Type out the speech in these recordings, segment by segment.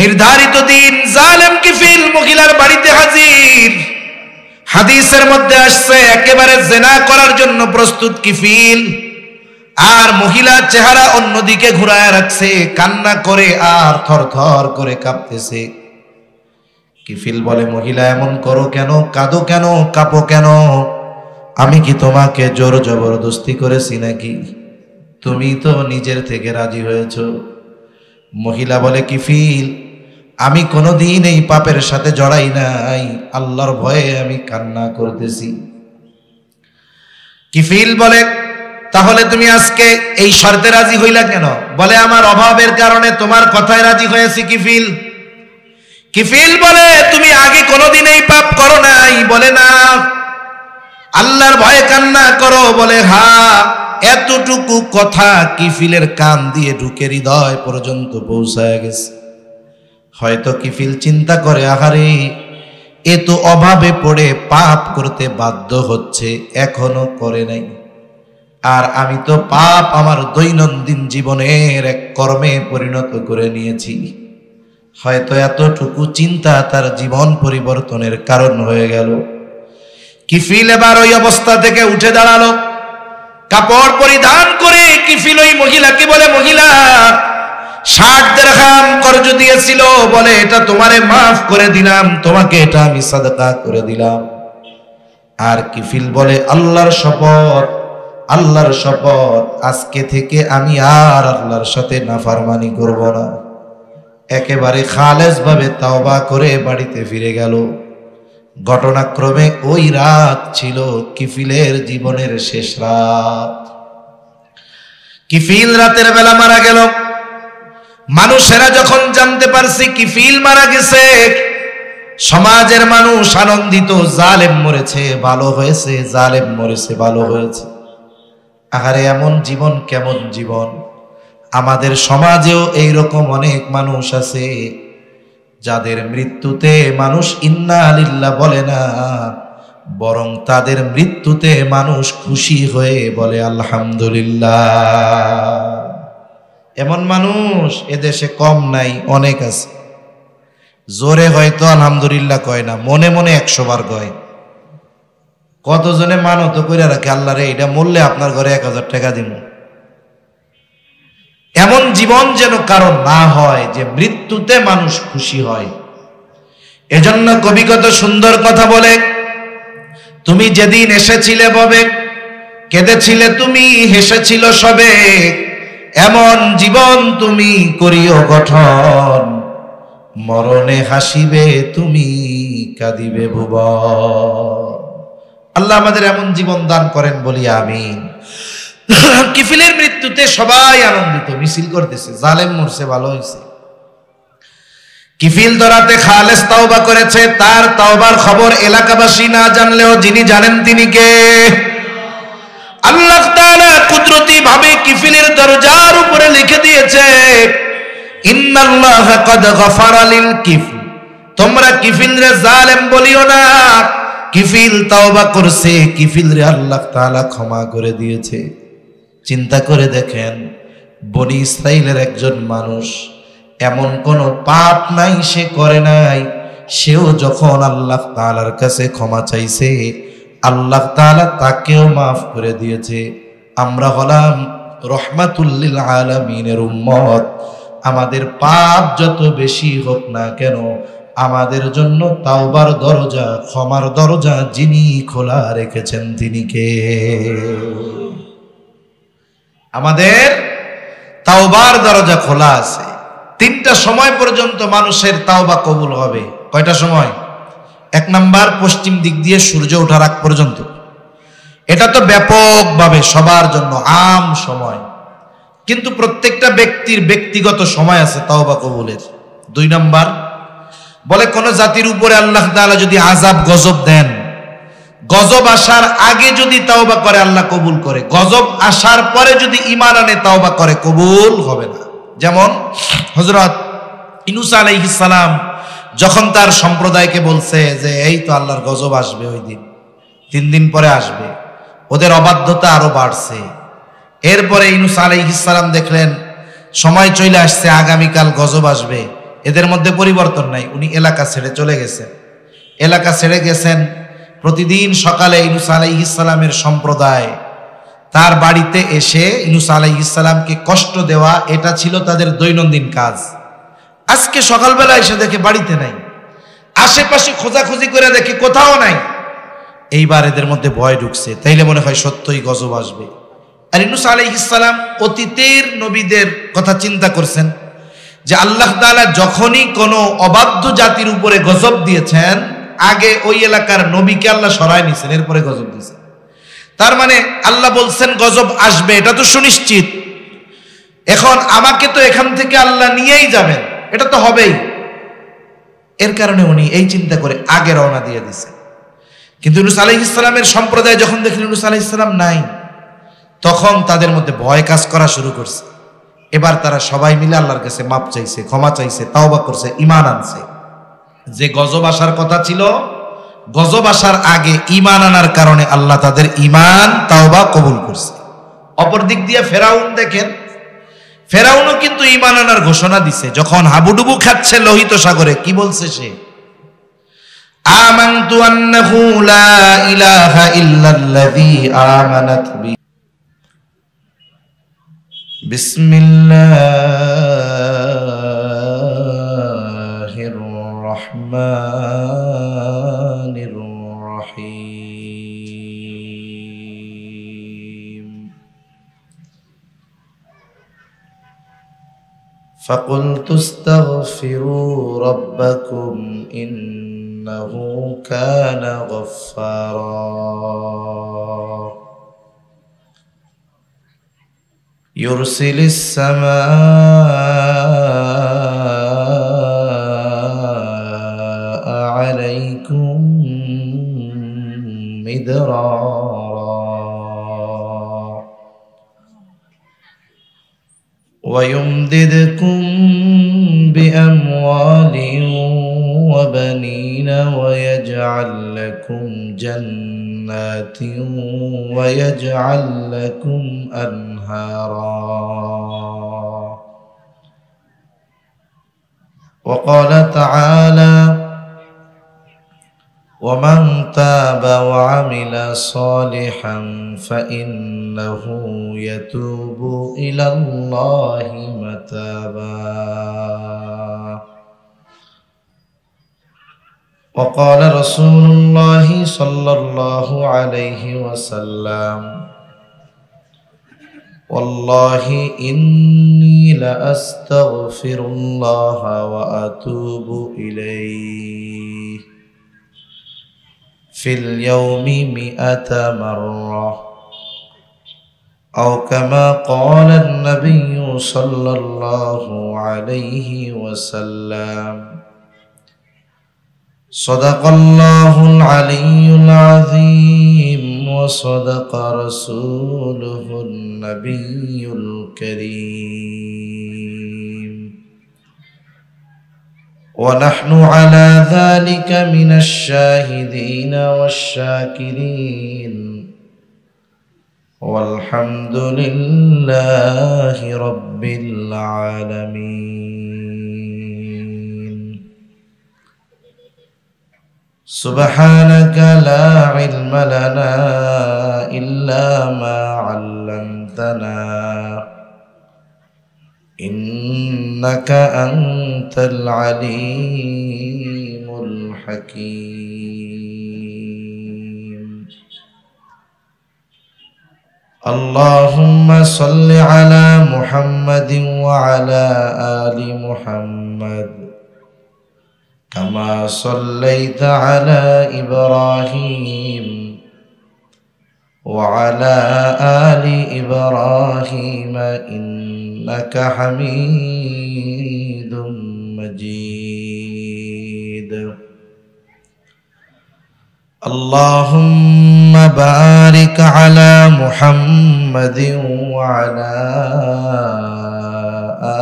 নির্ধারিত দিন জালেম কিফিল মহিলার বাড়িতে হাজির। হাদিসের মধ্যে আসছে একেবারে জিনা করার জন্য প্রস্তুত কিফিল, আর মহিলা চেহারা অন্যদিকে ঘুরায় রাখছে, কান্না করে আর থরথর করে কাঁপতেছে। কিফিল বলে, মহিলা এমন করো কেন, কাঁদো কেন, কাঁপো কেন? আমি কি তোমাকে জোর জবরদস্তি করেছি নাকি? তুমি তো নিজের থেকে রাজি হয়েছ। মহিলা বলে, কিফিল আমি কোনোদিন এই পাপের সাথে জড়াই নাই, আল্লাহর ভয়ে আমি কান্না করতেছি। কিফিল বলে, তাহলে তুমি আজকে এই শর্তে রাজি হইলা কেন? বলে, আমার অভাবের কারণে তোমার কথায় রাজি হয়েছি। কিফিল কিফিল বলে, তুমি আগে কোনোদিন এই পাপ করো নাই? বলে, না। আল্লাহর ভয়ে কান্না করো? বলে, হ্যাঁ। এতটুকু কথা কিফিলের কান দিয়ে ঢুকে হৃদয় পর্যন্ত পৌঁছায় গেছে। হয়তো কিফিল চিন্তা করে, আহারে এ তো অভাবে পড়ে পাপ করতে বাধ্য হচ্ছে, এখনো করে নাই, আর আমি তো পাপ আমার দৈনন্দিন জীবনের এক কর্মে পরিণত করে নিয়েছি। হয়তো এতটুকু চিন্তা তার জীবন পরিবর্তনের কারণ হয়ে গেল। কিফিল এবার ওই অবস্থা থেকে উঠে দাঁড়ালো, কাপড় পরিধান করে কিফিল ওই মহিলাকে বলে, মহিলা 60 দিরহাম কর্জ দিয়েছিল, বলে এটা তোমারে মাফ করে দিলাম, তোমাকে এটা আমি সাদকা করে দিলাম। আর কিফিল বলে, আল্লাহর শপথ, আল্লাহর শপথ, আজকে থেকে আমি আর আল্লাহর সাথে নাফরমানি করব না। একেবারে খালেস ভাবে তাওবা করে বাড়িতে ফিরে গেল। ঘটনাক্রমে ওই রাত ছিল কিফিলের জীবনের শেষ রাত। কিফিল রাতের বেলা মারা গেল। মানুষেরা যখন জানতে পারছে কিফিল মারা গেছে, সমাজের মানুষ আনন্দিত, জালেম মরেছে ভালো হয়েছে, জালেম মরেছে ভালো হয়েছে। আহারে এমন জীবন কেমন জীবন! আমাদের সমাজেও এইরকম অনেক মানুষ আছে যাদের মৃত্যুতে মানুষ ইন্না লিল্লাহ বলে না, বরং তাদের মৃত্যুতে মানুষ খুশি হয়ে বলে আলহামদুলিল্লাহ। এমন মানুষ এদেশে কম নাই, অনেক আছে। জোরে হয়তো আলহামদুলিল্লাহ কয় না, মনে মনে 100 বার কয়। কতজনে মানত করে রাখে, আল্লাহ রে এটা মরলে আপনার ঘরে 1000 টাকা দিব। এমন জীবন যেন কারো না হয় যে মৃত্যুতে মানুষ খুশি হয়। এজন্য কবি কত সুন্দর কথা বলে, তুমি যেদিন এসেছিলে ববে, কেঁদেছিলে তুমি, হেসেছিল সবে, এমন জীবন তুমি করিও গঠন, মরণে হাসিবে তুমি, কাঁদিবে ভুবন। আল্লাহ আমাদের এমন জীবন দান করেন বলি আমিন। কিফিলের মৃত্যুতে সবাই আনন্দিত, মিছিল করতেছে, জালেম মরছে ভালো হয়েছে। কিফিল দরাতে খালেস তাওবা করেছে, তার তাওবার খবর এলাকাবাসী না জানলেও যিনি জানেন তিনি কে? আল্লাহ তাআলা কুদরতি ভাবে কিফিলের দরজার উপরে লিখে দিয়েছে, ইন্নাল্লাহা ক্বাদ গাফারা লিল কিফল, তোমরা কিফিলরে জালেম বলিও না। কিফিল তাওবা করছে, কিফিলরে আল্লাহ তাআলা ক্ষমা করে দিয়েছে। চিন্তা করে দেখেন, বনি ইসরাইলের একজন মানুষ, এমন কোন পাপ নাই সে করে নাই, সেও যখন আল্লাহ তাআলার কাছে ক্ষমা চাইছে, আল্লাহ তাআলা তাকেও মাফ করে দিয়েছে। আমরা হলাম রহমাতুল লিল আলামিনের উম্মত। আমাদের পাপ যত বেশি হোক না কেন, আমাদের জন্য তাওবার দরজা, ক্ষমার দরজা যিনি খোলা রেখেছেন তিনি কে? আমাদের তাওবার দরজা খোলা আছে। 3টা সময় পর্যন্ত মানুষের তাওবা কবুল হবে। কয়টা সময়? 1 নাম্বার, পশ্চিম দিক দিয়ে সূর্য ওঠার আগ পর্যন্ত। এটা তো ব্যাপকভাবে সবার জন্য আম সময়, কিন্তু প্রত্যেকটা ব্যক্তির ব্যক্তিগত সময় আছে তাওবা কবুলের। 2 নাম্বার, বলে কোন জাতির উপরে আল্লাহ তাআলা যদি আযাব গজব দেন, গজব আসার আগে যদি তাওবা করে আল্লাহ কবুল করে, গজব আসার পরে যদি ঈমান আনে তাওবা করে কবুল হবে না। যেমন হযরত ইউনূস আলাইহিস সালাম যখন তার সম্প্রদায়কে বলছে যে এই তো আল্লাহর গজব আসবে, ওই দিন 3 দিন পরে আসবে, ওদের অবাধ্যতা আরো বাড়ছে। এরপরে ইউনূস আলাইহিস সালাম দেখলেন সময় চলে আসছে, আগামীকাল গজব আসবে, এদের মধ্যে পরিবর্তন নাই। উনি এলাকা ছেড়ে চলে গেছেন, এলাকা ছেড়ে গেছেন। প্রতিদিন সকালে ইউনূস আলাইহিস সালামের সম্প্রদায় তার বাড়িতে এসে ইউনূস আলাইহিস সালামকে কষ্ট দেওয়া, এটা ছিল তাদের দৈনন্দিন কাজ। আজকে সকালবেলা এসে দেখে বাড়িতে নাই, আশেপাশে খোঁজাখুঁজি করে দেখে কোথাও নাই। এইবার এদের মধ্যে ভয় ঢুকছে, তাইলে মনে হয় সত্যই গজব আসবে। আর ইউনূস আলাইহিস সালাম অতীতের নবীদের কথা চিন্তা করছেন যে আল্লাহ তাআলা যখনই কোনো অবাধ্য জাতির উপরে গজব দিয়েছেন, আগে ওই এলাকার নবীকে আল্লাহ সরায় নিয়েছেন, এরপরে গজব দিয়েছেন। তার মানে আল্লাহ বলছেন গজব আসবে, এটা তো সুনিশ্চিত। এখন আমাকে তো এখান থেকে আল্লাহ নিয়েই যাবেন, এটা তো হবেই। এর কারণে উনি এই চিন্তা করে আগে রওনা দিয়ে দিছে। কিন্তু ইউনূস আলাইহিস সালামের সম্প্রদায় যখন দেখলেন ইউনূস আলাইহিস সালাম নাই, তখন তাদের মধ্যে ভয় কাজ করা শুরু করছে। এবার তারা সবাই মিলে আল্লাহর কাছে মাপ চাইছে, ক্ষমা চাইছে, তাওবা করছে, ঈমান আনছে। যে গজব আসার কথা ছিল, গজব আসার আগে ঈমান আনার কারণে আল্লাহ তাদের ঈমান তাওবা কবুল করছে। অপর দিক দিয়ে ফেরাউন দেখেন, ফেরাউনও কিন্তু ঈমান আনার ঘোষণা দিছে। যখন হাবুডুবু খাচ্ছে লোহিত সাগরে, কি বলছে সে? আমানতু আন্নাহু লা ইলাহা ইল্লাল্লাযী আমানাত বি বিসমিল্লাহির রহমানির রহিম। فقلت استغفروا ربكم إنه كان غفارا يرسل السماء عليكم مدرارا ويمددكم بأموال وبنين ويجعل لكم جنات ويجعل لكم أنهارا. وقال تعالى: ومن تاب وعمل صالحا فإنه يتوب إلى الله متابا. وقال رسول الله صلى الله عليه وسلم: والله إني لأستغفر الله وأتوب إليه في اليوم 100 مرة، أو كما قال النبي صلى الله عليه وسلم. صدق الله العلي العظيم وصدق رسوله النبي الكريم، ونحن على ذلك من الشاهدين والشاكرين، والحمد لله رب العالمين. سبحانك لا علم لنا إلا ما علمتنا إنك أنت العليم الحكيم. اللهم صل على محمد وعلى آل محمد كما صليت على إبراهيم وعلى آل إبراهيم إنك حميد مجيد. اللهم بارك على محمد وعلى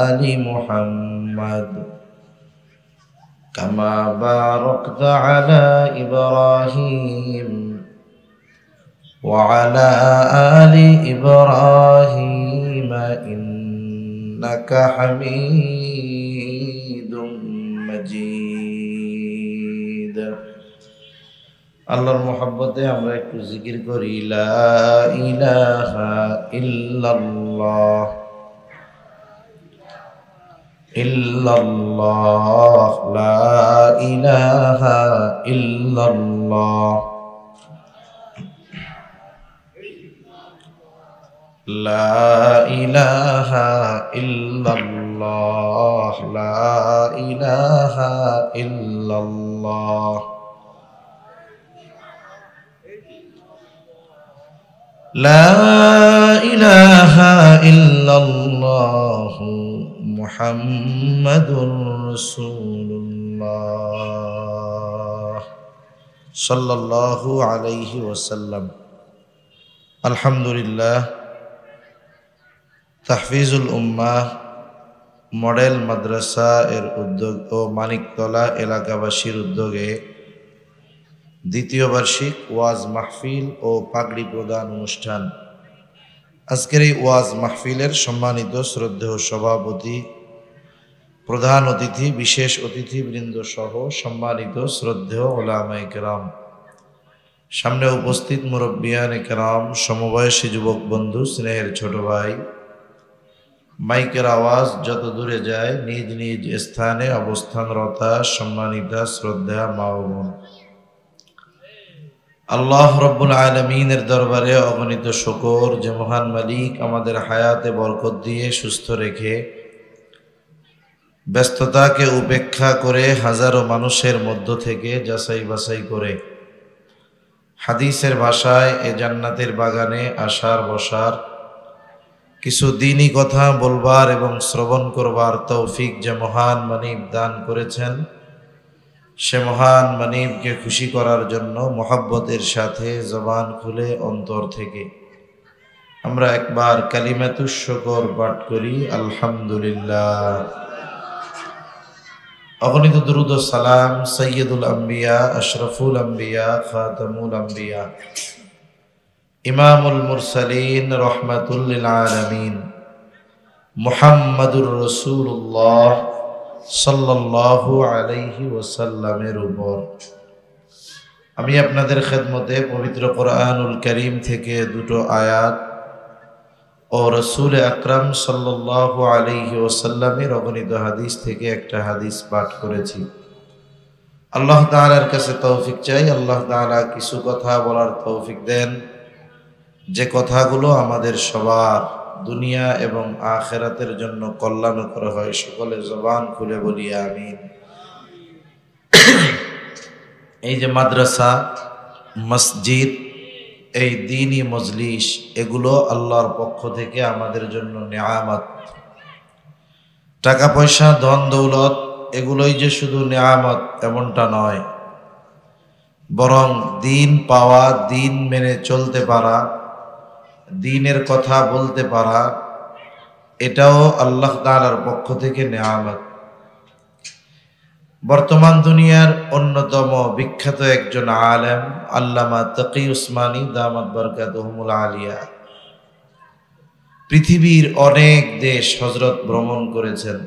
آل محمد كما باركت على إبراهيم وعلى آل إبراهيم إنك حميد مجيد আল্লাহর মহব্বতে আমরা একটু জিকির করি লা ইলাহা ইল্লাল্লাহ ইল্লাল্লাহ লা ইলাহা ইল্লাল্লাহ লা ইলাহা ইল্লাল্লাহ লা ইলাহা ইল্লাল্লাহ লা ইলাহা ইল্লাল্লাহ মুহাম্মাদুর রাসূলুল্লাহ সাল্লাল্লাহু আলাইহি ওয়াসাল্লাম। আলহামদুলিল্লাহ, তাহফিজুল উম্মাহ মডেল মাদ্রাসা এর উদ্যোগ ও মানিকতলা এলাকাবাসীর উদ্যোগে দ্বিতীয় বার্ষিক ওয়াজ মাহফিল ও পাগড়ি প্রদান অনুষ্ঠান। আজকের এই ওয়াজ মাহফিলের সম্মানিত শ্রদ্ধেয় সভাপতি, প্রধান অতিথি, বিশেষ অতিথিবৃন্দ সহ সম্মানিত শ্রদ্ধেয় উলামায়ে কেরাম, সামনে উপস্থিত মুরব্বিয়ানে কেরাম, সমবয়সী যুবক বন্ধু, স্নেহের ছোট ভাই, মাইকের আওয়াজ যত দূরে যায় নিজ নিজ স্থানে অবস্থানরতা সম্মানিতা শ্রদ্ধা মা ও বোন, আল্লাহ রব্বুল আলামিনের দরবারে অগণিত শুকর যে মহান মালিক আমাদের হায়াতে বরকত দিয়ে সুস্থ রেখে ব্যস্ততাকে উপেক্ষা করে হাজারো মানুষের মধ্য থেকে যাচাই বাছাই করে হাদিসের ভাষায় এ জান্নাতের বাগানে আসার বসার, কিছু দ্বীনি কথা বলবার এবং শ্রবণ করবার তৌফিক যে মহান মানিব দান করেছেন, সে মহান মানিবকে খুশি করার জন্য মোহাব্বতের সাথে জবান খুলে অন্তর থেকে আমরা একবার কালিমাতুশ শুকর পাঠ করি আলহামদুলিল্লাহ। অগণিত দুরূদ ও সালাম সাইয়্যিদুল আম্বিয়া, আশরাফুল আম্বিয়া, খাতামুল আম্বিয়া, ইমামুল মুরসালিন, রহমাতুল লিল আলামিন, মুহাম্মাদুর রাসূলুল্লাহ সাল্লাল্লাহু আলাইহি ওয়াসাল্লামের উপর। আমি আপনাদের খেদমতে পবিত্র কোরআনুল কারীম থেকে দুটো আয়াত ও রাসূল আকরাম সাল্লাল্লাহু আলাইহি ওয়াসাল্লামের অগণিত হাদিস থেকে একটা হাদিস পাঠ করেছি। আল্লাহ তাআলার কাছে তৌফিক চাই, আল্লাহ তাআলা কিছু কথা বলার তৌফিক দেন যে কথাগুলো আমাদের সবার দুনিয়া এবং আখিরাতের জন্য কল্যাণকর হয়। সকলে জবান খুলে বলি আমিন। এই যে মাদ্রাসা, মসজিদ, এই দ্বীনি মজলিস, এগুলো আল্লাহর পক্ষ থেকে আমাদের জন্য নেয়ামত। টাকা পয়সা, ধন দৌলত এগুলোই যে শুধু নেয়ামত এমনটা নয়, বরং দ্বীন পাওয়া, দ্বীন মেনে চলতে পারা, দ্বীনের কথা বলতে পারা, এটাও আল্লাহ তাআলার পক্ষ থেকে নেয়ামত। বর্তমান দুনিয়ার অন্যতম বিখ্যাত একজন আলেম আল্লামা তাকি উসমানী দামাত বারকাতুহুমুল আলিয়া পৃথিবীর অনেক দেশ হযরত ভ্রমণ করেছেন।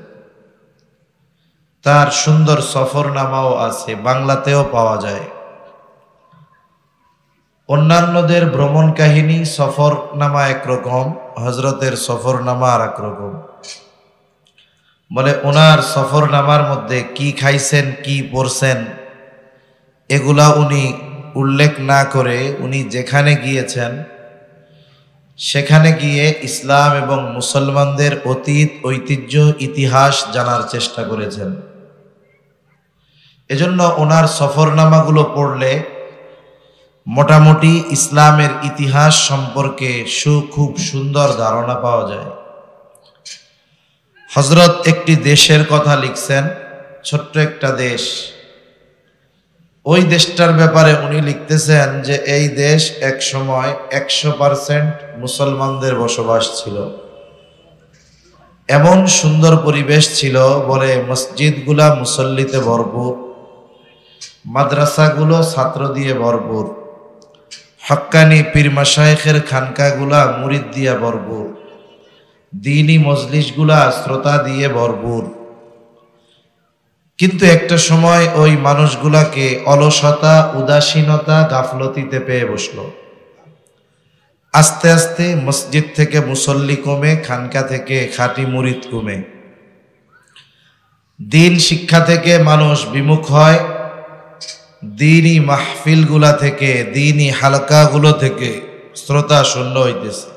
তার সুন্দর সফরনামাও আছে, বাংলাতেও পাওয়া যায়। অন্যান্যদের ভ্রমণ কাহিনী সফরনামা একরকম, হযরতের সফরনামা আর একরকম। বলে ওনার সফরনামার মধ্যে কি খাইছেন, কি পড়ছেন, এগুলা উনি উল্লেখ না করে উনি যেখানে গিয়েছেন সেখানে গিয়ে ইসলাম এবং মুসলমানদের অতীত, ঐতিহ্য, ইতিহাস জানার চেষ্টা করেছেন। এজন্য ওনার সফরনামাগুলো পড়লে মোটামুটি ইসলামের ইতিহাস সম্পর্কে খুব সুন্দর ধারণা পাওয়া যায়। হযরত একটি দেশের কথা লিখছেন, ছোট্ট একটা দেশ। ওই দেশটার ব্যাপারে উনি লিখতেছেন যে এই দেশ এক সময় 100% মুসলমানদের বসবাস ছিল। এমন সুন্দর পরিবেশ ছিল, বলে মসজিদগুলা মুসল্লিতে ভরপুর, মাদ্রাসাগুলো ছাত্র দিয়ে ভরপুর, হক্কানি পীর মাশায়েখের খানকাগুলা মুরিদ দিয়ে ভরপুর, দ্বীনি মজলিসগুলা শ্রোতা দিয়ে ভরপুর। কিন্তু একটা সময় ওই মানুষগুলাকে অলসতা, উদাসীনতা, গাফলতিতে পেয়ে বসলো। আস্তে আস্তে মসজিদ থেকে মুসল্লি কমে, খানকা থেকে খাঁটি মুরিদ কমে, দিন শিক্ষা থেকে মানুষ বিমুখ হয়, দিনই মাহফিলগুলা থেকে, দিনই হালকাগুলো থেকে শ্রোতা শূন্য হইতেছে।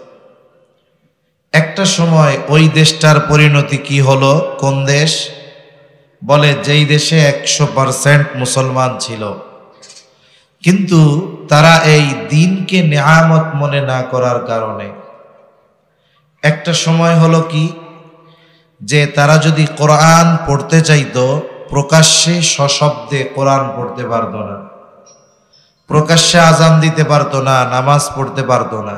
একটা সময় ওই দেশটার পরিণতি কি হলো? কোন দেশ? বলে যেই দেশে 100% মুসলমান ছিল, কিন্তু তারা এই দিনকে নেয়ামত মনে না করার কারণে একটা সময় হলো কি, যে তারা যদি কোরআন পড়তে চাইতো, প্রকাশ্যে সশব্দে কোরআন পড়তে পারতো না, প্রকাশ্যে আজান দিতে পারতো না, নামাজ পড়তে পারতো না।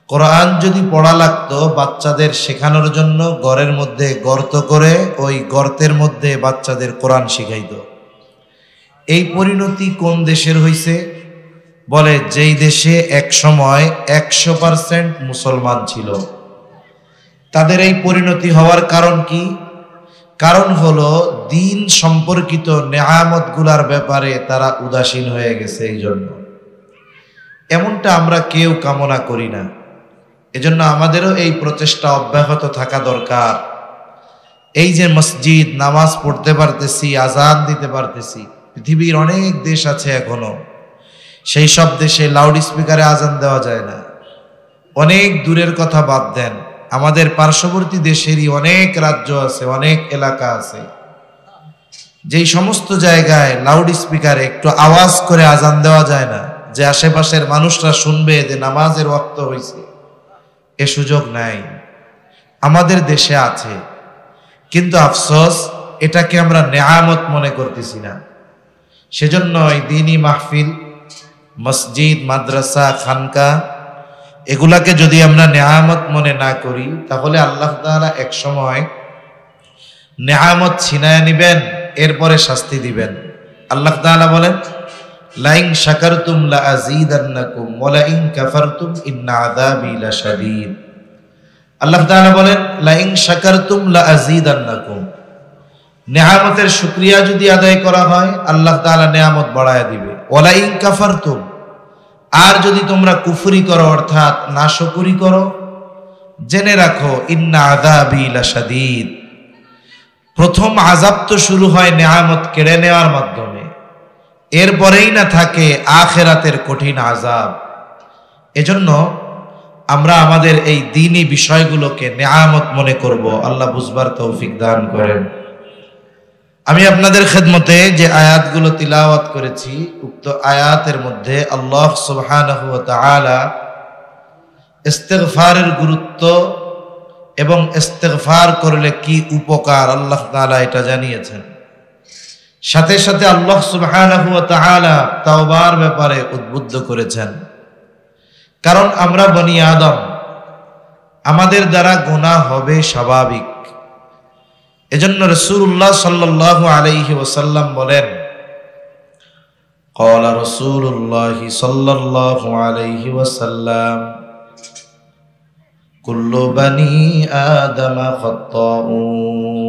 কোরআন যদি পড়া লাগতো, বাচ্চাদের শেখানোর জন্য ঘরের মধ্যে গর্ত করে ওই গর্তের মধ্যে বাচ্চাদের কোরআন শিখাইতো। এই পরিণতি কোন দেশের হইছে? বলে যেই দেশে এক সময় 100% মুসলমান ছিল। তাদের এই পরিণতি হওয়ার কারণ কি? কারণ হলো দিন সম্পর্কিত নেয়ামতগুলার ব্যাপারে তারা উদাসীন হয়ে গেছে। এই জন্য এমনটা আমরা কেউ কামনা করি না। এজন্য আমাদেরও এই প্রচেষ্টা অব্যাহত থাকা দরকার। এই যে মসজিদ, নামাজ পড়তে পারতেছি, আজান দিতে পারতেছি, পৃথিবীর অনেক দেশ আছে এখনো, সেই সব দেশে লাউড স্পিকারে আজান দেওয়া যায় না। অনেক দূরের কথা বাদ দেন, আমাদের পার্শ্ববর্তী দেশেরই অনেক রাজ্য আছে, অনেক এলাকা আছে, যেই সমস্ত জায়গায় লাউড স্পিকারে একটু আওয়াজ করে আজান দেওয়া যায় না, যে আশেপাশের মানুষরা শুনবে যে নামাজের ওয়াক্ত হয়েছে, এ সুযোগ নাই। আমাদের দেশে আছে, কিন্তু আফসোস এটাকে আমরা নেয়ামত মনে করতেছি না। সেজন্য এই দ্বীনি মাহফিল, মসজিদ, মাদ্রাসা, খানকা, এগুলাকে যদি আমরা নেয়ামত মনে না করি, তাহলে আল্লাহ তাআলা এক সময় নেয়ামত ছিনায় নিবেন, এরপরে শাস্তি দিবেন। আল্লাহ তাআলা বলেন, লাইন শাকারতুম লাআযীদান্নাকুম ওয়া লাইন কাফারতুম ইন্না আযাবি লাশাদীদ। আল্লাহ তাআলা বলেন, লাইন শাকারতুম লাআযীদান্নাকুম, নেয়ামতের শুকরিয়া যদি আদায় করা হয়, আল্লাহ তাআলা নেয়ামত বাড়ায় দিবে। ওয়া লাইন কাফারতুম, আর যদি তোমরা কুফরি করো, অর্থাৎ নাশকরি করো, জেনে রাখো ইন্না আযাবি লাশাদীদ, প্রথম আযাব তো শুরু হয় নেয়ামত কেড়ে নেওয়ার মাধ্যমে, এরপরেই না থাকে আখিরাতের কঠিন আযাব। এজন্য আমরা আমাদের এই দ্বীনি বিষয়গুলোকে নেয়ামত মনে করব। আল্লাহ বুঝবার তৌফিক দান করেন। আমি আপনাদের খেদমতে যে আয়াতগুলো তিলাওয়াত করেছি, উক্ত আয়াতের মধ্যে আল্লাহ সুবহানাহু ওয়া তাআলা ইস্তিগফারের গুরুত্ব এবং ইস্তিগফার করলে কি উপকার আল্লাহ তাআলা এটা জানিয়েছেন। সাথে সাথে আল্লাহ সুবহানাহু ওয়া তাআলা তাওবার ব্যাপারে উদ্বুদ্ধ করেছেন। কারণ আমরা বনি আদম, আমাদের দ্বারা গুনাহ হবে স্বাভাবিক। এজন্য রাসূলুল্লাহ সাল্লাল্লাহু আলাইহি ওয়াসাল্লাম বলেন, قال رسول الله صلى الله عليه وسلم كل بني آدم خطاؤون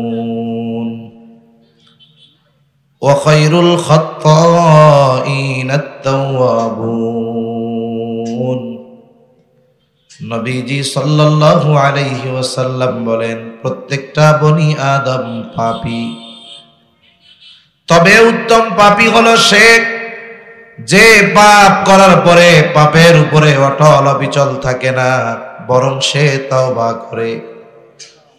وخير الخطائين التوابون। নবীজি সাল্লাল্লাহু আলাইহি ওয়াসাল্লাম বলেন, প্রত্যেকটা বনি আদম পাপী, তবে উত্তম পাপী হলো সে যে পাপ করার পরে পাপের উপরে অটল অবিচল থাকে না, বরং সে তওবা করে,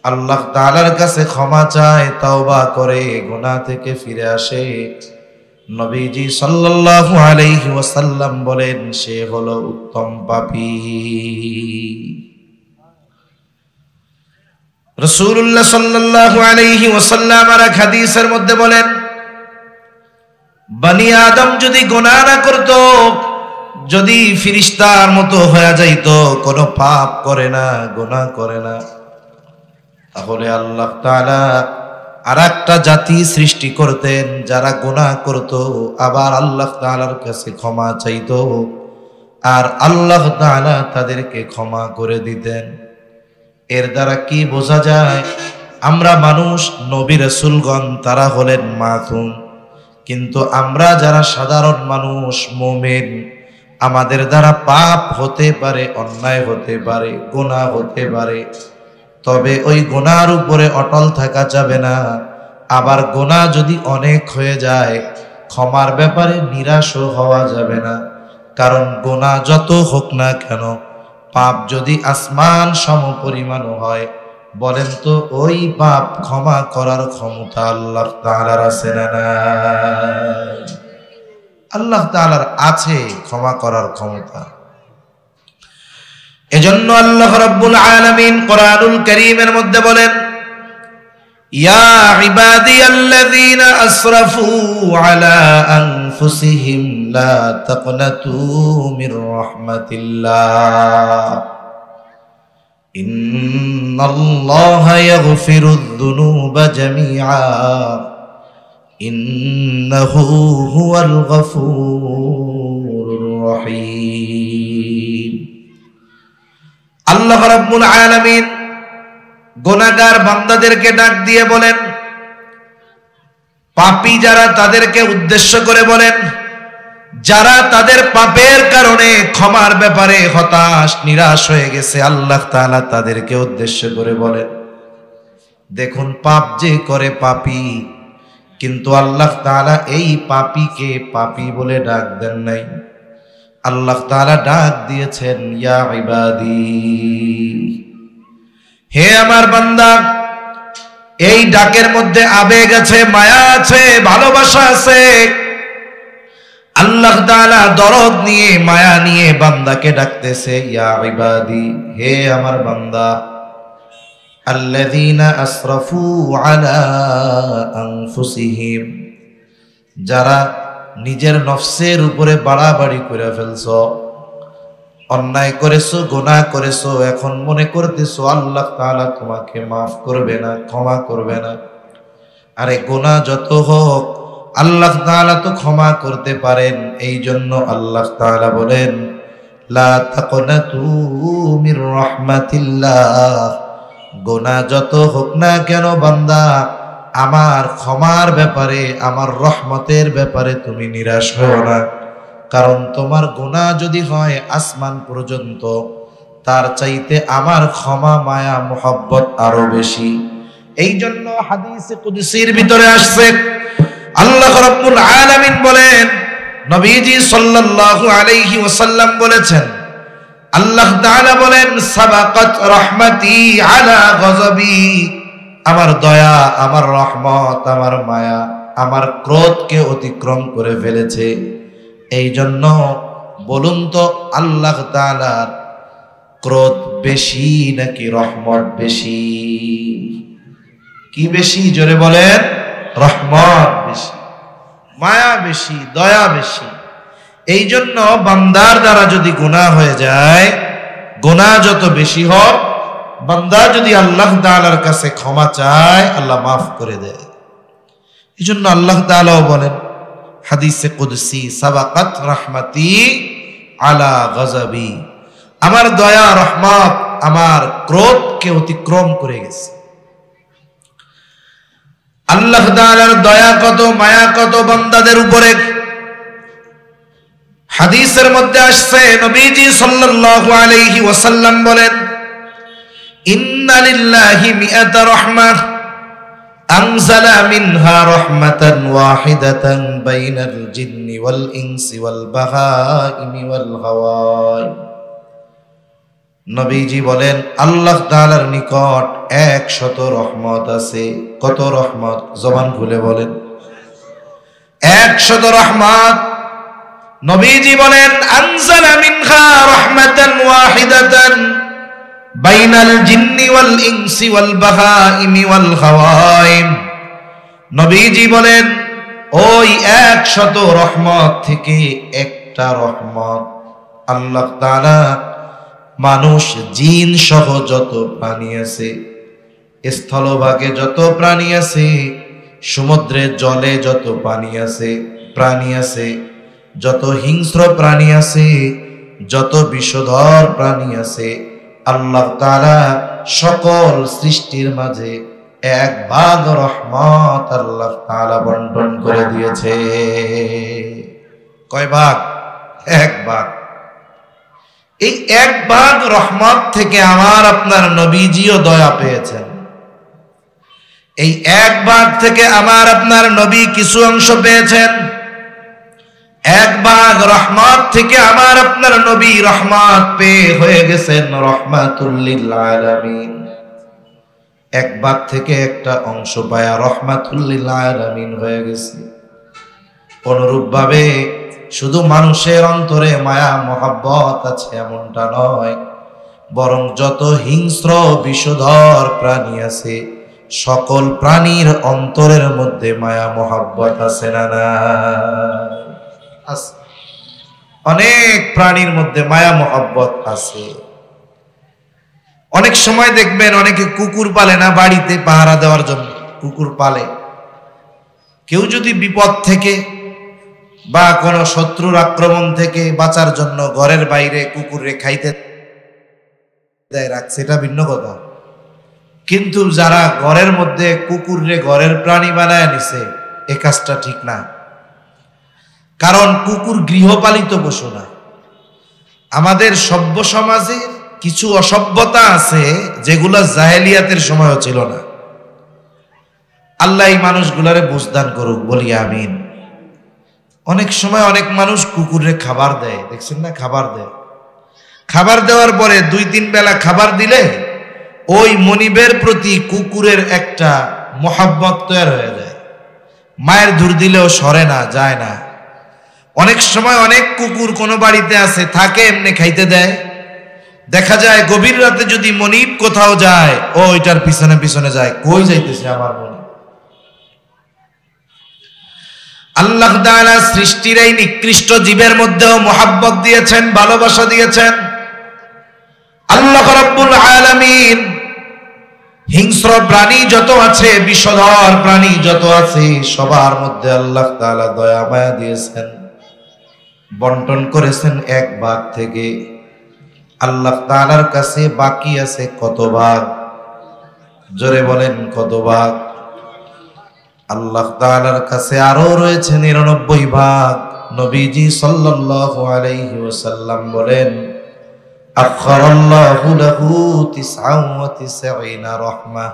আল্লাহ তাআলার কাছে ক্ষমা চায়, তওবা করে গুনাহ থেকে ফিরে আসে। নবীজি সাল্লাল্লাহু আলাইহি ওয়াসাল্লাম বলেন, সে হলো উত্তম পাপী। রাসূলুল্লাহ সাল্লাল্লাহু আলাইহি ওয়াসাল্লাম আর এক হাদিসের মধ্যে বলেন, বনি আদম যদি গুনাহ না করত, যদি ফেরেশতার মতো হয়ে যাইতো, কোনো পাপ করে না, গুনাহ করে না, তাহলে আল্লাহ তাআলা আরেকটা জাতি সৃষ্টি করতেন যারা গুনাহ করত, আবার আল্লাহ তাআলার কাছে ক্ষমা চাইতো, আর আল্লাহ তাআলা তাদেরকে ক্ষমা করে দিতেন। এর দ্বারা কি বোঝা যায়? আমরা মানুষ, নবী রাসূলগণ তারা হলেন মাসুম, কিন্তু আমরা যারা সাধারণ মানুষ মুমিন, আমাদের দ্বারা পাপ হতে পারে, অন্যায় হতে পারে, গুনাহ হতে পারে। তবে ওই গুনার উপরে অটল থাকা যাবে না। আবার গুনাহ যদি অনেক হয়ে যায়, ক্ষমার ব্যাপারে নিরাশও হওয়া যাবে না। কারণ গুনাহ যত হোক না কেন, পাপ যদি আসমান সম পরিমাণ হয়, বলেন তো ওই পাপ ক্ষমা করার ক্ষমতা আল্লাহ তাআলার আছে না নাই? আল্লাহ তাআলার আছে ক্ষমা করার ক্ষমতা। এজন্য আল্লাহ রাব্বুল আলামিন কোরআনুল কারীমের মধ্যে বলেন, ইয়া ইবাদিয়াল্লাযীনা আসরাফু আলা আনফুসিহিম লা তাকনাতু মির রাহমাতিল্লাহ ইন্নাল্লাহা ইয়াগফিরুয যুনুবা জামিআ ইন্নাহু হুয়াল গফুরুর রহিম। আল্লাহ রাব্বুল আলামিন গুনাহগার বান্দাদেরকে ডাক দিয়ে বলেন, পাপী যারা তাদেরকে উদ্দেশ্য করে বলেন, যারা তাদের পাপের কারণে ক্ষমার ব্যাপারে হতাশ নিরাশ হয়ে গেছে, আল্লাহ তাআলা তাদেরকে উদ্দেশ্য করে বলেন, দেখুন পাপ যে করে পাপী, কিন্তু আল্লাহ তাআলা এই পাপীকে পাপী বলে ডাক দেন নাই। আল্লাহ তাআলা ডাক দিয়েছেন ইয়া ইবাদি, হে আমার বান্দা। এই ডাকের মধ্যে আবেগ আছে, মায়া আছে, ভালোবাসা আছে। আল্লাহ তাআলা দরদ নিয়ে, মায়া নিয়ে বান্দাকে ডাকতেছে, ইয়া ইবাদি, হে আমার বান্দা। আল্লাযীনা আসরাফু আলা আনফুসিহিম, যারা নিজের নফসের উপরে বাড়াবাড়ি করে ফেলছো, অন্যায় করেছো, গুনাহ করেছো, এখন মনে করতেছো আল্লাহ তাআলা তোমাকে মাফ করবে না, ক্ষমা করবে না। আরে গুনাহ যত হোক আল্লাহ তাআলা তো ক্ষমা করতে পারেন। এই জন্য আল্লাহ তাআলা বলেন, লা তাকনাতু মির রাহমাতিল্লাহ, গুনাহ যত হোক না কেন বান্দা, আমার ক্ষমার ব্যাপারে, আমার রহমতের ব্যাপারে তুমি নিরাশ হও না। কারণ তোমার গুনাহ যদি হয় আসমান পর্যন্ত, তার চাইতে আমার ক্ষমা, মায়া, মুহাব্বত আরো বেশি। এই জন্য হাদিসে কুদসির ভিতরে আসছে, আল্লাহ রাব্বুল আলামিন বলেন, নবীজি সাল্লাল্লাহু আলাইহি ওয়াসাল্লাম বলেছেন, আল্লাহ তাআলা বলেন, সাবাকাত রাহমাতি আলা গযবি, আমার দয়া, আমার রহমত, আমার মায়া আমার ক্রোধকে অতিক্রম করে ফেলেছে। এই জন্য বলুন তো আল্লাহ তাআলার ক্রোধ বেশি নাকি রহমত বেশি? কি বেশি? জোরে বলেন। রহমত বেশি, মায়া বেশি, দয়া বেশি। এই জন্য বান্দার দ্বারা যদি গুনাহ হয়ে যায়, গুনাহ যত বেশি হোক, বান্দা যদি আল্লাহ তাআলার কাছে ক্ষমা চায়, আল্লাহ মাফ করে দেয়। এই জন্য আল্লাহ তাআলাও বলেন হাদিসে কুদসি, সাবাকাত রাহমাতি আলা গযবি, আমার দয়া, রহমত আমার ক্রোধকে অতিক্রম করে গেছে। আল্লাহ তাআলার দয়া কত, মায়া কত বান্দাদের উপরে। হাদিসের মধ্যে আসছে, নবীজি সাল্লাল্লাহু আলাইহি ওয়াসাল্লাম বলেন, ইন্না লিল্লাহি মিআতা রাহমাহ আনজালা মিনহা রাহমাতান ওয়াহিদাতান বাইনাল জিন্নি ওয়াল ইনসি ওয়াল বাহাইমি ওয়াল হাওয়াই। নবীজি বলেন, আল্লাহ তাআলার নিকট 100 রহমত আছে। কত রহমত? জবান খুলে বলেন। 100 রহমত। নবীজি বলেন, আনজালা মিনহা রাহমাতান ওয়াহিদাতান বাইনাল জিন্নি ওয়াল ইনসি ওয়াল বাহাইমি ওয়াল হাওয়াইম। নবীজি বলেন, ওই 100 রহমত থেকে একটা রহমত আল্লাহ তাআলা মানুষ, জিন সহ যত প্রাণী আছে, স্থলভাগে যত প্রাণী আছে, সমুদ্রের জলে যত পানি আছে, প্রাণী আছে, যত হিংস্র প্রাণী আছে, যত বিষধর প্রাণী আছে, আল্লাহ তাআলা সকল সৃষ্টির মাঝে এক ভাগ রহমত আল্লাহ তাআলা বন্টন করে দিয়েছে। কয় ভাগ? এক ভাগ। এই এক ভাগ রহমত থেকে আমার আপনার নবীজিও দয়া পেয়েছেন। এই এক ভাগ থেকে আমার আপনার নবী কিছু অংশ পেয়েছেন। এক ভাগ রহমত থেকে আমার আপনার নবী রহমত পেয়ে হয়ে গেছেন রহমাতুল লিল আলামিন। এক ভাগ থেকে একটা অংশ পায়া রহমাতুল লিল আলামিন হয়ে গেছে। অনুরূপ ভাবে শুধু মানুষের অন্তরে মায়া মহাব্বত আছে এমনটা নয়, বরং যত হিংস্র বিষধর প্রাণী আছে সকল প্রাণীর অন্তরের মধ্যে মায়া মহাব্বত আছে না? না, অনেক প্রাণীর মধ্যে মায়া মহাব্বত আছে। অনেক সময় দেখবেন অনেকে কুকুর পালে না, বাড়িতে পাহারা দেওয়ার জন্য কুকুর পালে। কেউ যদি বিপদ থেকে বা কোনো শত্রুর আক্রমণ থেকে বাঁচার জন্য ঘরের বাইরে কুকুরে খাইতে দেয় রাখছে, এটা ভিন্ন কথা। কিন্তু যারা ঘরের মধ্যে কুকুরে ঘরের প্রাণী বানায় নিছে, এ কাজটা ঠিক না। কারণ কুকুর গৃহপালিত পশু না। আমাদের সভ্য সমাজে কিছু অসভ্যতা আছে যেগুলো জাহেলিয়াতের সময়ও ছিল না। আল্লাহ এই মানুষগুলারে বুঝদান করুক, বলি আমিন। অনেক সময় অনেক মানুষ কুকুরে খাবার দেয়, দেখছেন না? খাবার দেয়। খাবার দেওয়ার পরে 2-3 বেলা খাবার দিলে ওই মনিবের প্রতি কুকুরের একটা মহাব্বত তৈরি হয়ে যায়। মায়ের ধুর দিলেও সরে না, যায় না। অনেক সময় অনেক কুকুর কোনো বাড়িতে আছে, থাকে এমনি খাইতে দেয়। দেখা যায় গভীর রাতে যদি মনিব কোথাও যায়, ও ওইটার পিছনে পিছনে যায়। কই যাইতেছে আমার মনিব? আল্লাহ তাআলা সৃষ্টির এই নিকৃষ্ট জীবের মধ্যেও মহাব্বত দিয়েছেন, ভালোবাসা দিয়েছেন। আল্লাহ রাব্বুল আলামিন হিংস্র প্রাণী যত আছে, বিষধর প্রাণী যত আছে, সবার মধ্যে আল্লাহ তাআলা দয়া মায়া দিয়েছেন, বন্টন করেছেন এক ভাগ থেকে। আল্লাহ তাআলার কাছে বাকি আছে কত ভাগ? জোরে বলেন কত ভাগ? আল্লাহ তাআলার কাছে আরো রয়েছে 99 ভাগ। নবীজি সাল্লাল্লাহু আলাইহি ওয়াসাল্লাম বলেন, আখরাল্লাহু লাহু 99 রাহমাহ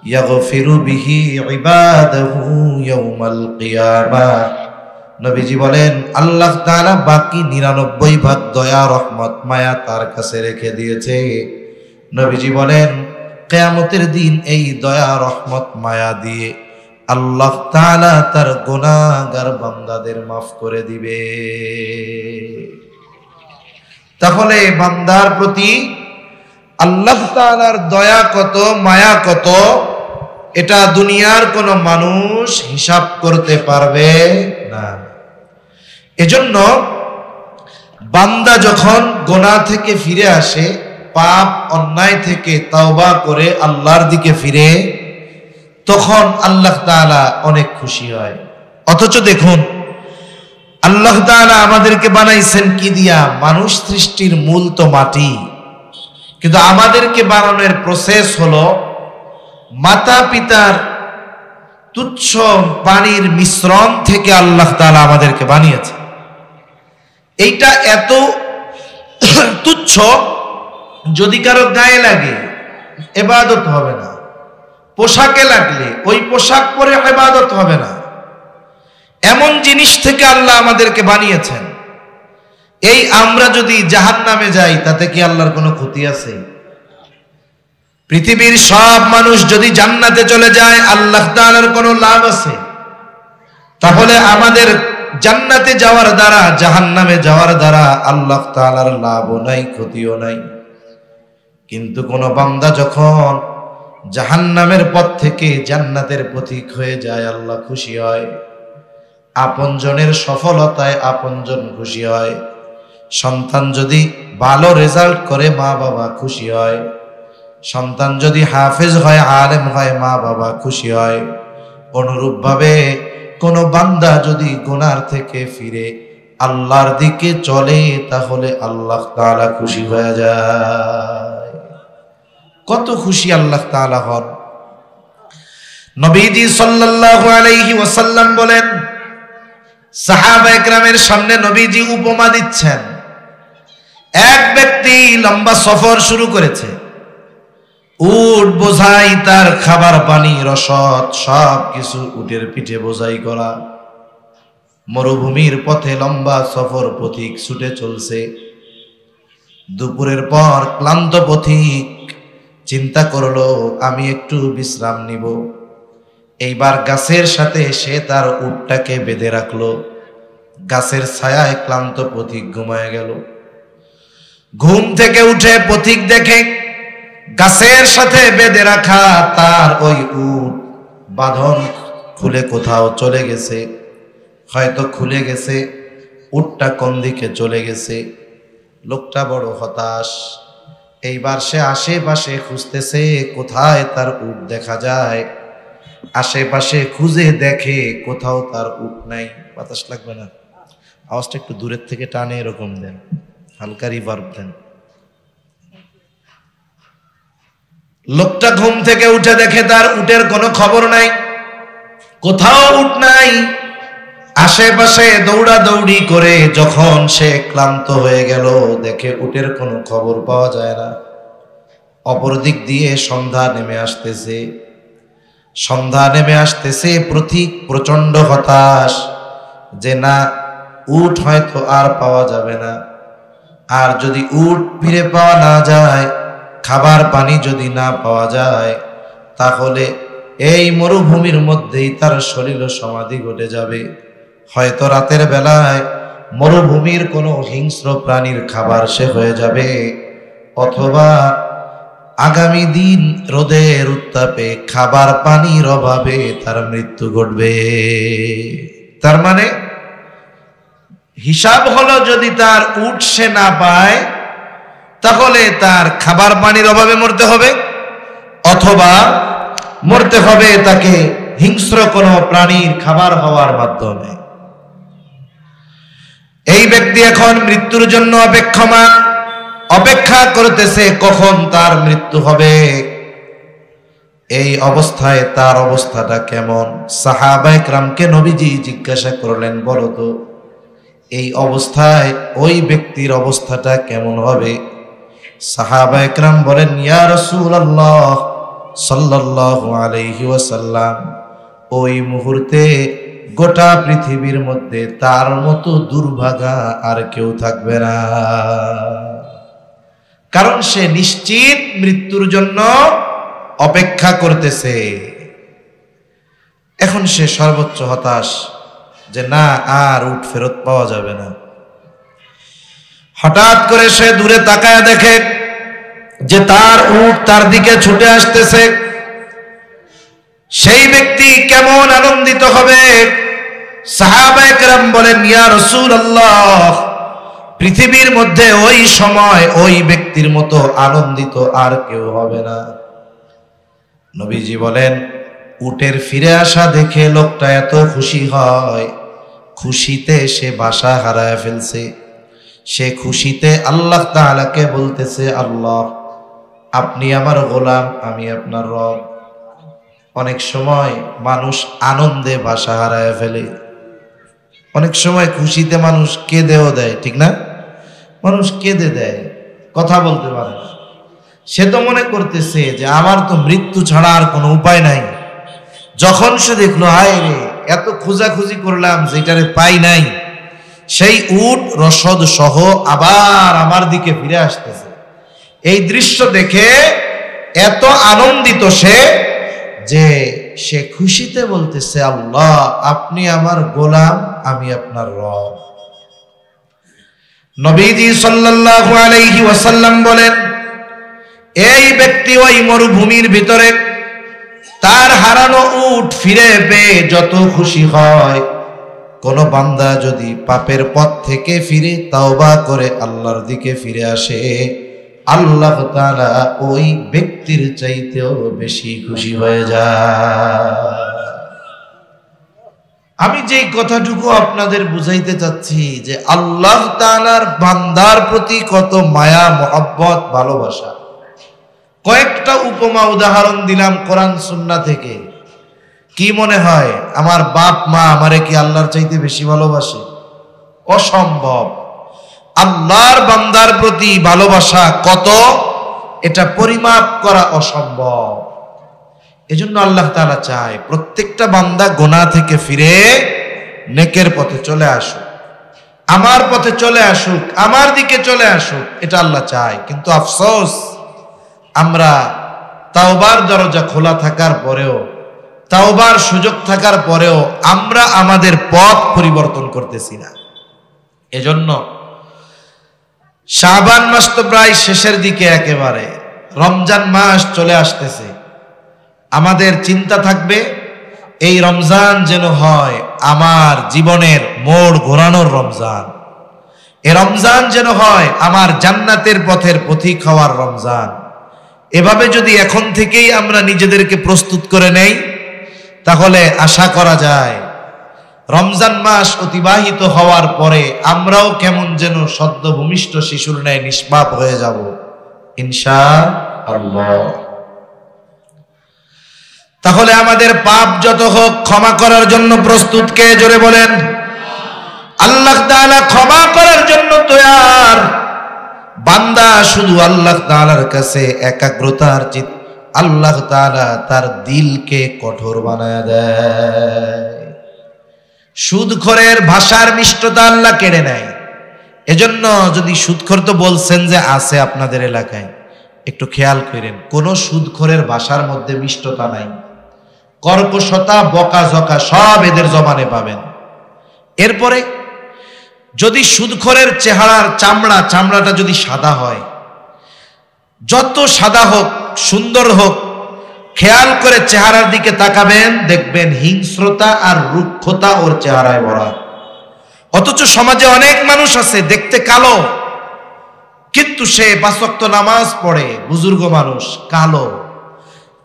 ইয়াগফিরু বিহি ইবাদাহু ইয়াউমাল কিয়ামাহ। নবীজি বলেন আল্লাহ তাআলা বাকি 99 ভাগ দয়া রহমত মায়া তার কাছে রেখে দিয়েছে। নবীজি বলেন কিয়ামতের দিন এই দয়া রহমত মায়া দিয়ে আল্লাহ তাআলা তার গুনাহগার বান্দাদের মাফ করে দিবে। তাহলে বান্দার প্রতি আল্লাহ তাআলার দয়া কত, মায়া কত, এটা দুনিয়ার কোন মানুষ হিসাব করতে পারবে না। এজন্য বান্দা যখন গুনাহ থেকে ফিরে আসে, পাপ অন্যায় থেকে তাওবা করে আল্লাহর দিকে ফিরে, তখন আল্লাহ তাআলা অনেক খুশি হয়। অথচ দেখুন আল্লাহ তাআলা আমাদেরকে বানাইছেন কি দিয়া? মানুষ সৃষ্টির মূল তো মাটি, কিন্তু আমাদেরকে বানানোর প্রসেস হলো মাতা পিতার তুচ্ছ পানির মিশ্রণ থেকে আল্লাহ তাআলা আমাদেরকে বানিয়েছে। এইটা এত তুচ্ছ, যদি কারো গায়ে লাগে ইবাদত হবে না, পোশাকে লাগলে ওই পোশাক পরে ইবাদত হবে না। এমন জিনিস থেকে আল্লাহ আমাদেরকে বানিয়েছেন। এই আমরা যদি জাহান্নামে যাই তাতে কি আল্লাহর কোনো ক্ষতি আছে? পৃথিবীর সব মানুষ যদি জান্নাতে চলে যায় আল্লাহ তাআলার কোনো লাভ আছে? তাহলে আমাদের জান্নাতে যাওয়ার দ্বারা জাহান্নামে যাওয়ার দ্বারা আল্লাহ তাআলার লাভও নাই, ক্ষতিও নাই। কিন্তু কোন বান্দা যখন জাহান্নামের পথ থেকে জান্নাতের পথিক হয়ে যায়, আল্লাহ খুশি হয়। আপনজনের সফলতায় আপনজন খুশি হয়। সন্তান যদি ভালো রেজাল্ট করে মা বাবা খুশি হয়। সন্তান যদি হাফেজ হয়, আলেম হয়, মা বাবা খুশি হয়। অনুরূপভাবে কোন বান্দা যদি গুনার থেকে ফিরে আল্লাহর দিকে চলে, তাহলে আল্লাহ তাআলা খুশি হয়ে যায়। কত খুশি আল্লাহ তাআলা হন। নবীজি সাল্লাল্লাহু আলাইহি ওয়াসাল্লাম বলেন, সাহাবায়ে কেরামের সামনে নবীজি উপমা দিচ্ছেন। এক ব্যক্তি লম্বা সফর শুরু করেছে, উট বোঝাই তার খাবার পানি রসদ সব কিছু উটের পিঠে বোঝাই করা। মরুভূমির পথে লম্বা সফর, পথিক ছুটে চলছে। দুপুরের পর ক্লান্ত পথিক চিন্তা করলো, আমি একটু বিশ্রাম নিব। এইবার গাছের সাথে সে তার উটটাকে বেঁধে রাখলো। গাছের ছায়ায় ক্লান্ত পথিক ঘুমায় গেল। ঘুম থেকে উঠে পথিক দেখে গাছের সাথে বেঁধে রাখা তার ওই উট বাঁধন খুলে কোথাও চলে গেছে। হয়তো খুলে গেছে, উটটা কোন দিকে চলে গেছে। লোকটা বড় হতাশ। এইবার সে আশেপাশে খুঁজতেছে কোথায় তার উট দেখা যায়। আশেপাশে খুঁজে দেখে কোথাও তার উট নাই। বাতাস লাগবে না, আওয়াজটা একটু দূরের থেকে টানে এরকম দেন, হালকা রিভার্ব দেন। লোকটা ঘুম থেকে উঠে দেখে তার উটের কোনো খবর নাই, কোথাও উট নাই। আশেপাশে দৌড়াদৌড়ি করে যখন সে ক্লান্ত হয়ে গেল, দেখে উটের কোনো খবর পাওয়া যায় না। অপর দিক দিয়ে সন্ধ্যা নেমে আসতেছে। সন্ধ্যা নেমে আসতেছে, পথিক প্রচন্ড হতাশ যে না, উট হয়তো আর পাওয়া যাবে না। আর যদি উট ফিরে পাওয়া না যায়, খাবার পানি যদি না পাওয়া যায়, তাহলে এই মরুভূমির মধ্যেই তার শরীর সমাধি ঘটে যাবে। হয়তো রাতের বেলায় মরুভূমির কোনো হিংস্র প্রাণীর খাবার সে হয়ে যাবে, অথবা আগামী দিন রোদের উত্তাপে খাবার পানির অভাবে তার মৃত্যু ঘটবে। তার মানে হিসাব হলো, যদি তার উট সে না পায়, তাহলে তার খাবার পানির অভাবে মরতে হবে, অথবা মরতে হবে তাকে হিংস্র কোনো প্রাণীর খাবার হওয়ার মাধ্যমে। এই ব্যক্তি এখন মৃত্যুর জন্য অপেক্ষা করতেছে কখন তার মৃত্যু হবে। এই অবস্থায় তার অবস্থাটা কেমন? সাহাবায়ে কেরামকে নবীজি জিজ্ঞাসা করলেন, বলো তো এই অবস্থায় ওই ব্যক্তির অবস্থাটা কেমন হবে? সাহাবায়ে কেরাম বলেন, ইয়া রাসূলুল্লাহ সাল্লাল্লাহু আলাইহি ওয়াসাল্লাম, ওই মুহূর্তে গোটা পৃথিবীর মধ্যে তার মতো দুর্ভাগা আর কেউ থাকবে না। কারণ সে নিশ্চিত মৃত্যুর জন্য অপেক্ষা করতেছে। এখন সে সর্বোচ্চ হতাশ যে না, আর উট ফেরত পাওয়া যাবে না। হঠাৎ করে সে দূরে তাকায় দেখে যে তার উট তার দিকে ছুটে আসতেছে। সেই ব্যক্তি কেমন আনন্দিত হবে? সাহাবায়ে কেরাম বলেন, ইয়া রাসূলুল্লাহ, পৃথিবীর মধ্যে ওই সময় ওই ব্যক্তির মতো আনন্দিত আর কেউ হবে না। নবীজি বলেন, উটের ফিরে আসা দেখে লোকটা এত খুশি হয়, খুশিতে সে বাসা হারায় ফেলছে। সে খুশিতে আল্লাহ তাআলাকে বলতেছে, আল্লাহ আপনি আমার গোলাম, আমি আপনার রব। অনেক সময় মানুষ আনন্দে বাসা হারায় ফেলে, অনেক সময় খুশিতে মানুষ কেঁদেও দেয়, ঠিক না? মানুষ কেঁদে দেয়, কথা বলতে পারে না। সে তো মনে করতেছে যে আমার তো মৃত্যু ছাড়া আর কোনো উপায় নাই। যখন সে দেখলো, হায় রে, এত খোঁজাখুঁজি করলাম যেটারে পাই নাই, সেই উট রসদ সহ আবার আমার দিকে ফিরে আসতেছে, এই দৃশ্য দেখে এত আনন্দিত সে যে সে খুশিতে বলতেছে, আল্লাহ আপনি আমার গোলাম, আমি আপনার রব। নবীজি সাল্লাল্লাহু আলাইহি ওয়াসাল্লাম বলেন, এই ব্যক্তি ওই মরুভূমির ভিতরে তার হারানো উট ফিরে পেয়ে যত খুশি হয়, কোন বান্দা যদি পাপের পথ থেকে ফিরে তাওবা করে আল্লাহর দিকে ফিরে আসে, আল্লাহ তাআলা ওই ব্যক্তির চাইতেও বেশি খুশি হয়ে যায়। আমি যেই কথাটুকু আপনাদের বুঝাইতে চাচ্ছি যে আল্লাহ তাআলার বান্দার প্রতি কত মায়া, মহব্বত, ভালোবাসা। কয়েকটা উপমা উদাহরণ দিলাম কোরআন সুন্নাহ থেকে, কি মনে হয় আমার বাপ মা আমারে কি আল্লাহর চাইতে বেশি ভালোবাসে? অসম্ভব। আল্লাহর বান্দার প্রতি ভালোবাসা কত, এটা পরিমাপ করা অসম্ভব। এজন্য আল্লাহ তাআলা চায় প্রত্যেকটা বান্দা গুনাহ থেকে ফিরে নেকের পথে চলে আসুক, আমার পথে চলে আসুক, আমার দিকে চলে আসুক, এটা আল্লাহ চায়। কিন্তু আফসোস, আমরা তাওবার দরজা খোলা থাকার পরেও, তাওবার সুযোগ থাকার পরেও আমরা আমাদের পথ পরিবর্তন করতেছি না। এজন্য শাবান মাস তো প্রায় শেষের দিকে, একেবারে রমজান মাস চলে আসতেছে। আমাদের চিন্তা থাকবে এই রমজান যেন হয় আমার জীবনের মোড় ঘোরানোর রমজান, এই রমজান যেন হয় আমার জান্নাতের পথের পথিক হওয়ার রমজান। এভাবে যদি এখন থেকেই আমরা নিজেদেরকে প্রস্তুত করে নেই, তাহলে আশা করা যায় রমজান মাস অতিবাহিত হওয়ার পরে আমরাও কেমন যেন সদ্য ভূমিষ্ঠ শিশুর ন্যায় নিষ্পাপ হয়ে যাব ইনশাআল্লাহ। তাহলে আমাদের পাপ যত হোক ক্ষমা করার জন্য প্রস্তুত কে? জোরে বলেন। আল্লাহ তাআলা ক্ষমা করার জন্য তৈয়ার। বান্দা শুধু আল্লাহ তাআলার কাছে একাগ্রতার চিত, আল্লাহ তাআলা তার দিলকে কঠোর বানায় দেয়। সুদখোরের ভাষার মিষ্টতা আল্লাহ কেড়ে নেয়। এজন্য যদি সুদখোর তো বলছেন যে আছে আপনাদের এলাকায়, একটু খেয়াল করেন, কোন সুদখোরের ভাষার মধ্যে মিষ্টতা নাই, কর্কশতা, বকাঝকা সব এদের জবানে পাবেন। এরপরে যদি সুদখোরের চেহারার চামড়াটা যদি সাদা হয়, যত সাদা হোক, সুন্দর হোক, খেয়াল করে চেহারার দিকে তাকাবেন, দেখবেন হিংস্রতা আর রুক্ষতা ওর চেহারায় ভরা। অথচ সমাজে অনেক মানুষ আছে দেখতে কালো, কিন্তু সে ৫ ওয়াক্ত নামাজ পড়ে, বুজুর্গ মানুষ, কালো,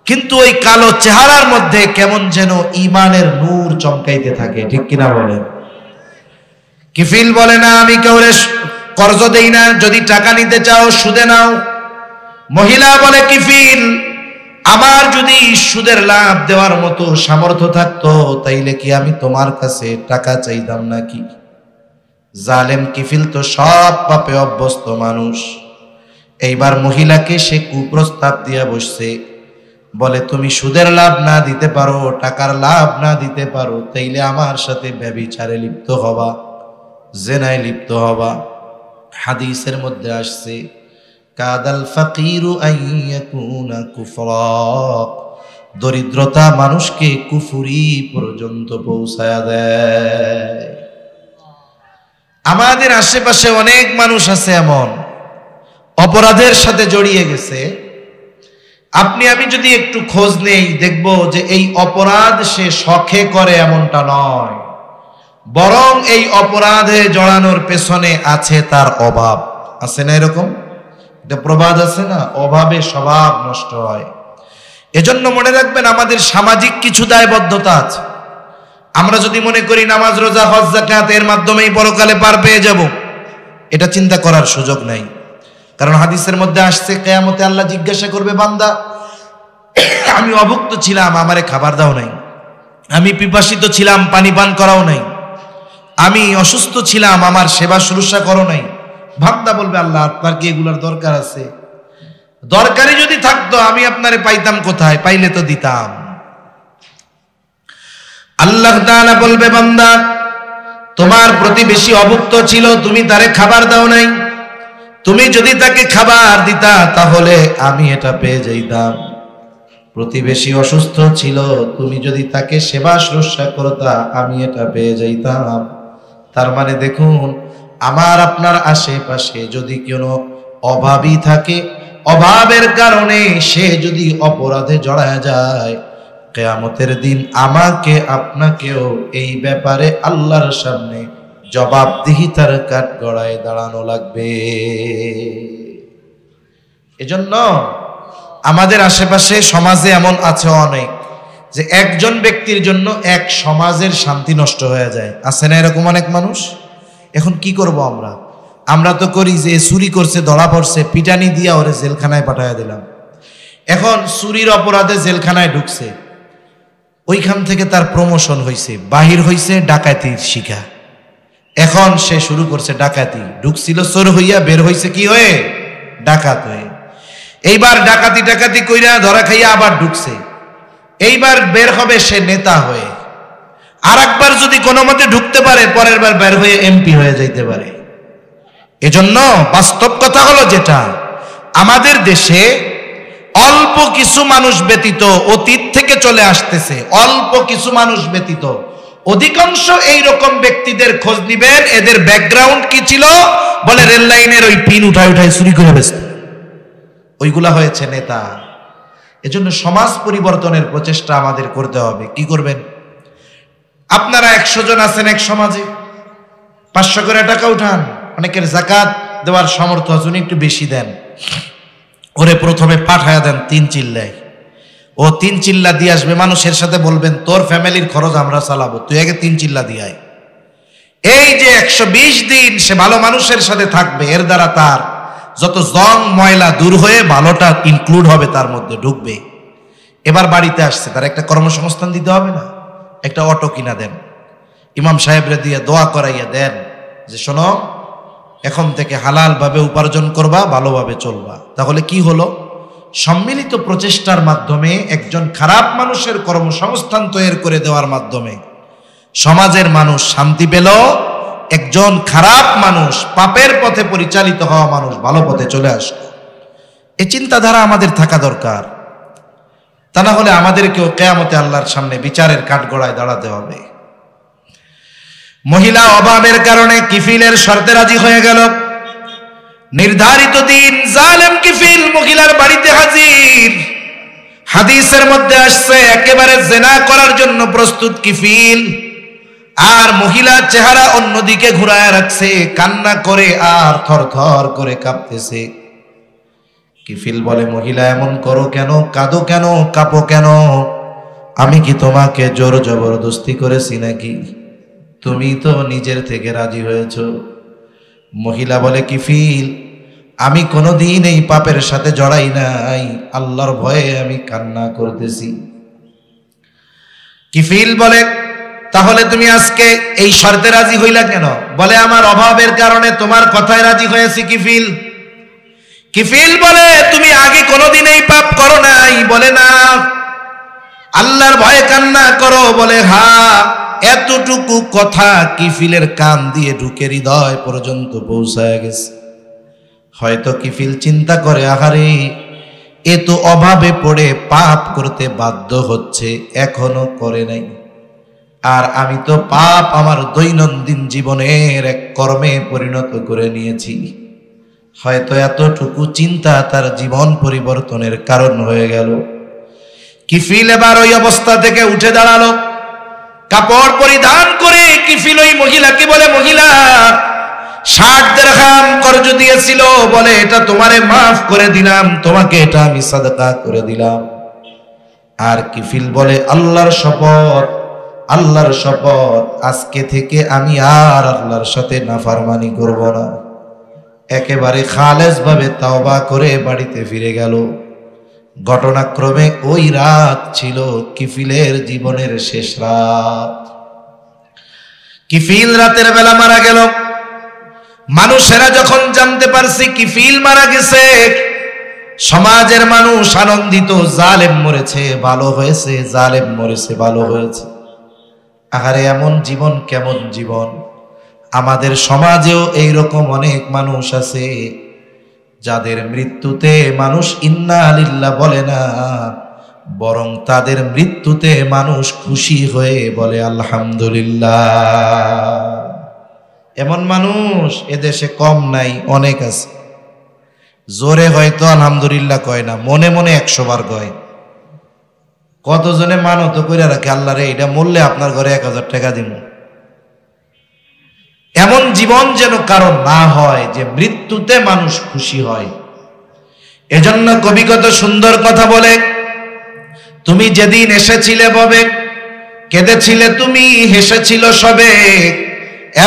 কিন্তু ওই কালো চেহারার মধ্যে কেমন যেন ঈমানের নূর চমকাইতে থাকে। ঠিক কিনা বলেন? কিফিল বলে না আমি কাউরে কর্জ দেই না, যদি টাকা নিতে চাও সুদে নাও। মহিলা বলে কিফিল, আমার যদি সুদের লাভ দেওয়ার মতো সামর্থ্য থাকতো তাইলে কি আমি তোমার কাছে টাকা চাইতাম নাকি? জালেম কিফিল তো সব পাপে অভ্যস্ত মানুষ। এইবার মহিলাকে সে কুপ্রস্তাব দিয়া বসছে, বলে তুমি সুদের লাভ না দিতে পারো, টাকার লাভ না দিতে পারো, তাইলে আমার সাথে ব্যভিচারে লিপ্ত হবা, জেনায় লিপ্ত হবা। হাদিসের মধ্যে আসছে কাদাল ফাকিরু আইয়াকুনা কুফরা, দরিদ্রতা মানুষকে কুফরি পর্যন্ত পৌঁছায়া দেয়। আমাদের আশেপাশে অনেক মানুষ আছে এমন অপরাধের সাথে জড়িয়ে গেছে, আপনি আমি যদি একটু খোঁজ নেই দেখব যে এই অপরাধ সে শখে করে এমনটা নয়, বরং এই অপরাধে জড়ানোর পেছনে আছে তার অভাব। আছে না এরকম? এটা প্রবাদ আছে না, অভাবে স্বভাব নষ্ট হয়। এজন্য মনে রাখবেন আমাদের সামাজিক কিছু দায়বদ্ধতা আছে। আমরা যদি মনে করি নামাজ, রোজা, হজ, যাকাত এর মাধ্যমেই পরকালে পার পেয়ে যাব, এটা চিন্তা করার সুযোগ নাই। কারণ হাদিসের মধ্যে আসছে কিয়ামতে আল্লাহ জিজ্ঞাসা করবে, বান্দা আমি অভুক্ত ছিলাম, আমারে খাবার দাও নাই, আমি পিপাসিত ছিলাম, পানি পান করাও নাই, আমি অসুস্থ ছিলাম, আমার সেবা শুশ্রূষা করো নাই। বান্দা বলবে আল্লাহ আপনার কি এগুলোর দরকার আছে? দরকারি যদি থাকতো আমি আপনারে পাইতাম কোথায়? পাইলে তো দিতাম। আল্লাহ তাআলা বলবে বান্দা তোমার প্রতিবেশী অভুক্ত ছিল, তুমি তারে খাবার দাও নাই, তুমি যদি তাকে খাবার দিতা তাহলে আমি এটা পেয়ে যাইতাম। প্রতিবেশী অসুস্থ ছিল, তুমি যদি তাকে সেবা শুশ্রূষা করতা আমি এটা পেয়ে যাইতাম। তার মানে দেখুন, আমার আপনার আশেপাশে যদি কোনো অভাবী থাকে, অভাবের কারণে সে যদি অপরাধে জড়ায় যায়, কিয়ামতের দিন আমাকে আপনাকেও এই ব্যাপারে আল্লাহর সামনে জবাবদিহিতার কাঠগড়ায় দাঁড়ানো লাগবে। এজন্য আমাদের আশেপাশে সমাজে এমন আছে অনেক, যে একজন ব্যক্তির জন্য এক সমাজের শান্তি নষ্ট হয়ে যায়। আছে না এরকম অনেক মানুষ? এখন কি করব আমরা? আমরা তো করি যে চুরি করছে, ধরা পড়ছে, পিটানি দিয়া ওরে জেলখানায় পাঠাইয়া দিলাম। এখন চুরির অপরাধে জেলখানায় ঢুকছে, ওইখান থেকে তার প্রমোশন হয়েছে, বাহির হয়েছে ডাকাতির শিখা। এখন সে শুরু করছে ডাকাতি। ঢুকছিল চোর হইয়া, বের হয়েছে কি হয়ে? ডাকাত হয়ে। এইবার ডাকাতি কইরা ধরা খাইয়া আবার ঢুকছে, এইবার বের হবে সে নেতা হয়ে। আর একবার যদি কোনো মতে ঢুকতে পারে, পরের বার বের হয়ে এমপি হয়ে যাইতে পারে। এজন্য বাস্তব কথা হলো যেটা, আমাদের দেশে অল্প কিছু মানুষ ব্যতীত, অতীত থেকে চলে আসতেছে অল্প কিছু মানুষ ব্যতীত, অধিকাংশ এইরকম ব্যক্তিদের খোঁজ নিবেন, এদের ব্যাকগ্রাউন্ড কি ছিল? বলে রেল লাইনের ওই পিন উঠায় চুরি করে বেচত, ওইগুলা হয়েছে নেতা। এজন্য সমাজ পরিবর্তনের প্রচেষ্টা আমাদের করতে হবে। কি করবেন? আপনারা 100 জন আছেন এক সমাজে, 500 করে টাকা উঠান। অনেকের যাকাত দেওয়ার সামর্থ্য আছে, উনি একটু বেশি দেন, ওরে প্রথমে পাঠায়া দেন 3 চিল্লায়। ও 3 চিল্লা দিয়ে আসবে, মানুষের সাথে বলবেন তোর ফ্যামিলির খরচ আমরা চালাবো, তুই আগে 3 চিল্লা দিয়ে আয়। এই যে 120 দিন সে ভালো মানুষের সাথে থাকবে, এর দ্বারা তার যত জং ময়লা দূর হয়ে ভালোটা ইনক্লুড হবে, তার মধ্যে ঢুকবে। এবার বাড়িতে আসছে, তার একটা কর্মসংস্থান দিতে হবে না? একটা অটো কিনা দেন, ইমাম সাহেবরে দিয়ে দোয়া করাইয়া দেন যে শোনো, এখন থেকে হালাল ভাবে উপার্জন করবা, ভালোভাবে চলবা। তাহলে কি হলো? সম্মিলিত প্রচেষ্টার মাধ্যমে একজন খারাপ মানুষের কর্মসংস্থান তৈরি করে দেওয়ার মাধ্যমে সমাজের মানুষ শান্তি পেল, একজন খারাপ মানুষ, পাপের পথে পরিচালিত হওয়া মানুষ ভালো পথে চলে আসলো। এই চিন্তাধারা আমাদের থাকা দরকার। তা না হলে আমাদেরকেও কিয়ামতে আল্লাহর সামনে বিচারের কাঠগড়ায় দাঁড়াতে হবে। মহিলা অভাবের কারণে কিফিলের শর্তে রাজি হয়ে গেল। নির্ধারিত দিন জালেম কিফিল মহিলার বাড়িতে হাজির। হাদিসের মধ্যে আসছে একেবারে জিনা করার জন্য প্রস্তুত কিফিল, আর মহিলার চেহারা অন্যদিকে ঘুরায় রাখছে, কান্না করে আর থরথর করে কাঁপতেছে। কিফিল বলে, মহিলা এমন করো কেন, কাঁদো কেন, কাঁপো কেন? আমি কি তোমাকে জোর জবরদস্তি করেছি নাকি? তুমি তো নিজের থেকে রাজি হয়েছ। মহিলা বলে, কিফিল আমি কোনোদিন এই পাপের সাথে জড়াই নাই, আল্লাহর ভয়ে আমি কান্না করতেছি। কিফিল বলে, তাহলে তুমি আজকে এই শর্তে রাজি হইলা কেন? বলে, আমার অভাবের কারণে তোমার কথায় রাজি হয়েছি। কিফিল বলে, তুমি আগে কোনোদিন এই পাপ করো নাই? বলে, না। আল্লাহর ভয়ে কান্না করো? বলে, হ্যাঁ। এতটুকু কথা কিফিলের কান দিয়ে ঢুকে হৃদয় পর্যন্ত পৌঁছায় গেছে। হয়তো কিফিল চিন্তা করে, আহারে এ তো অভাবে পড়ে পাপ করতে বাধ্য হচ্ছে, এখনো করে নাই, আর আমি তো পাপ আমার দৈনন্দিন জীবনের এক কর্মে পরিণত করে নিয়েছি। হয়তো এতটুকু চিন্তা তার জীবন পরিবর্তনের কারণ হয়ে গেল। কিফিল এবার ওই অবস্থা থেকে উঠে দাঁড়ালো, কাপড় পরিধান করে কিফিল ওই মহিলাকে বলে, মহিলা 60 দিরহাম কর্জ দিয়েছিল, বলে এটা তোমারে মাফ করে দিলাম, তোমাকে এটা আমি সাদকা করে দিলাম। আর কিফিল বলে, আল্লাহর শপথ, আল্লাহর শপথ, আজকে থেকে আমি আর আল্লাহর সাথে নাফরমানি করব না। একেবারে খালেস ভাবে তাওবা করে বাড়িতে ফিরে গেল। ঘটনাক্রমে ওই রাত ছিল কিফিলের জীবনের শেষ রাত। কিফিল রাতের বেলা মারা গেল। মানুষেরা যখন জানতে পারছে কিফিল মারা গেছে, সমাজের মানুষ আনন্দিত, জালেম মরেছে ভালো হয়েছে, জালেম মরেছে ভালো হয়েছে। আহারে এমন জীবন কেমন জীবন! আমাদের সমাজেও এইরকম অনেক মানুষ আছে যাদের মৃত্যুতে মানুষ ইন্না লিল্লাহ বলে না, বরং তাদের মৃত্যুতে মানুষ খুশি হয়ে বলে আলহামদুলিল্লাহ। এমন মানুষ এদেশে কম নাই, অনেক আছে। জোরে হয়তো আলহামদুলিল্লাহ কয় না, মনে মনে 100 বার কয়। কতজনে মানত করে রাখে, আল্লাহ রে এটা মরলে আপনার ঘরে 1000 টাকা দিব। এমন জীবন যেন কারণ না হয় যে মৃত্যুতে মানুষ খুশি হয়। এজন্য কবি কত সুন্দর কথা বলে, তুমি যেদিন এসেছিলে ববে, কেঁদেছিলে তুমি, হেসেছিল সবে,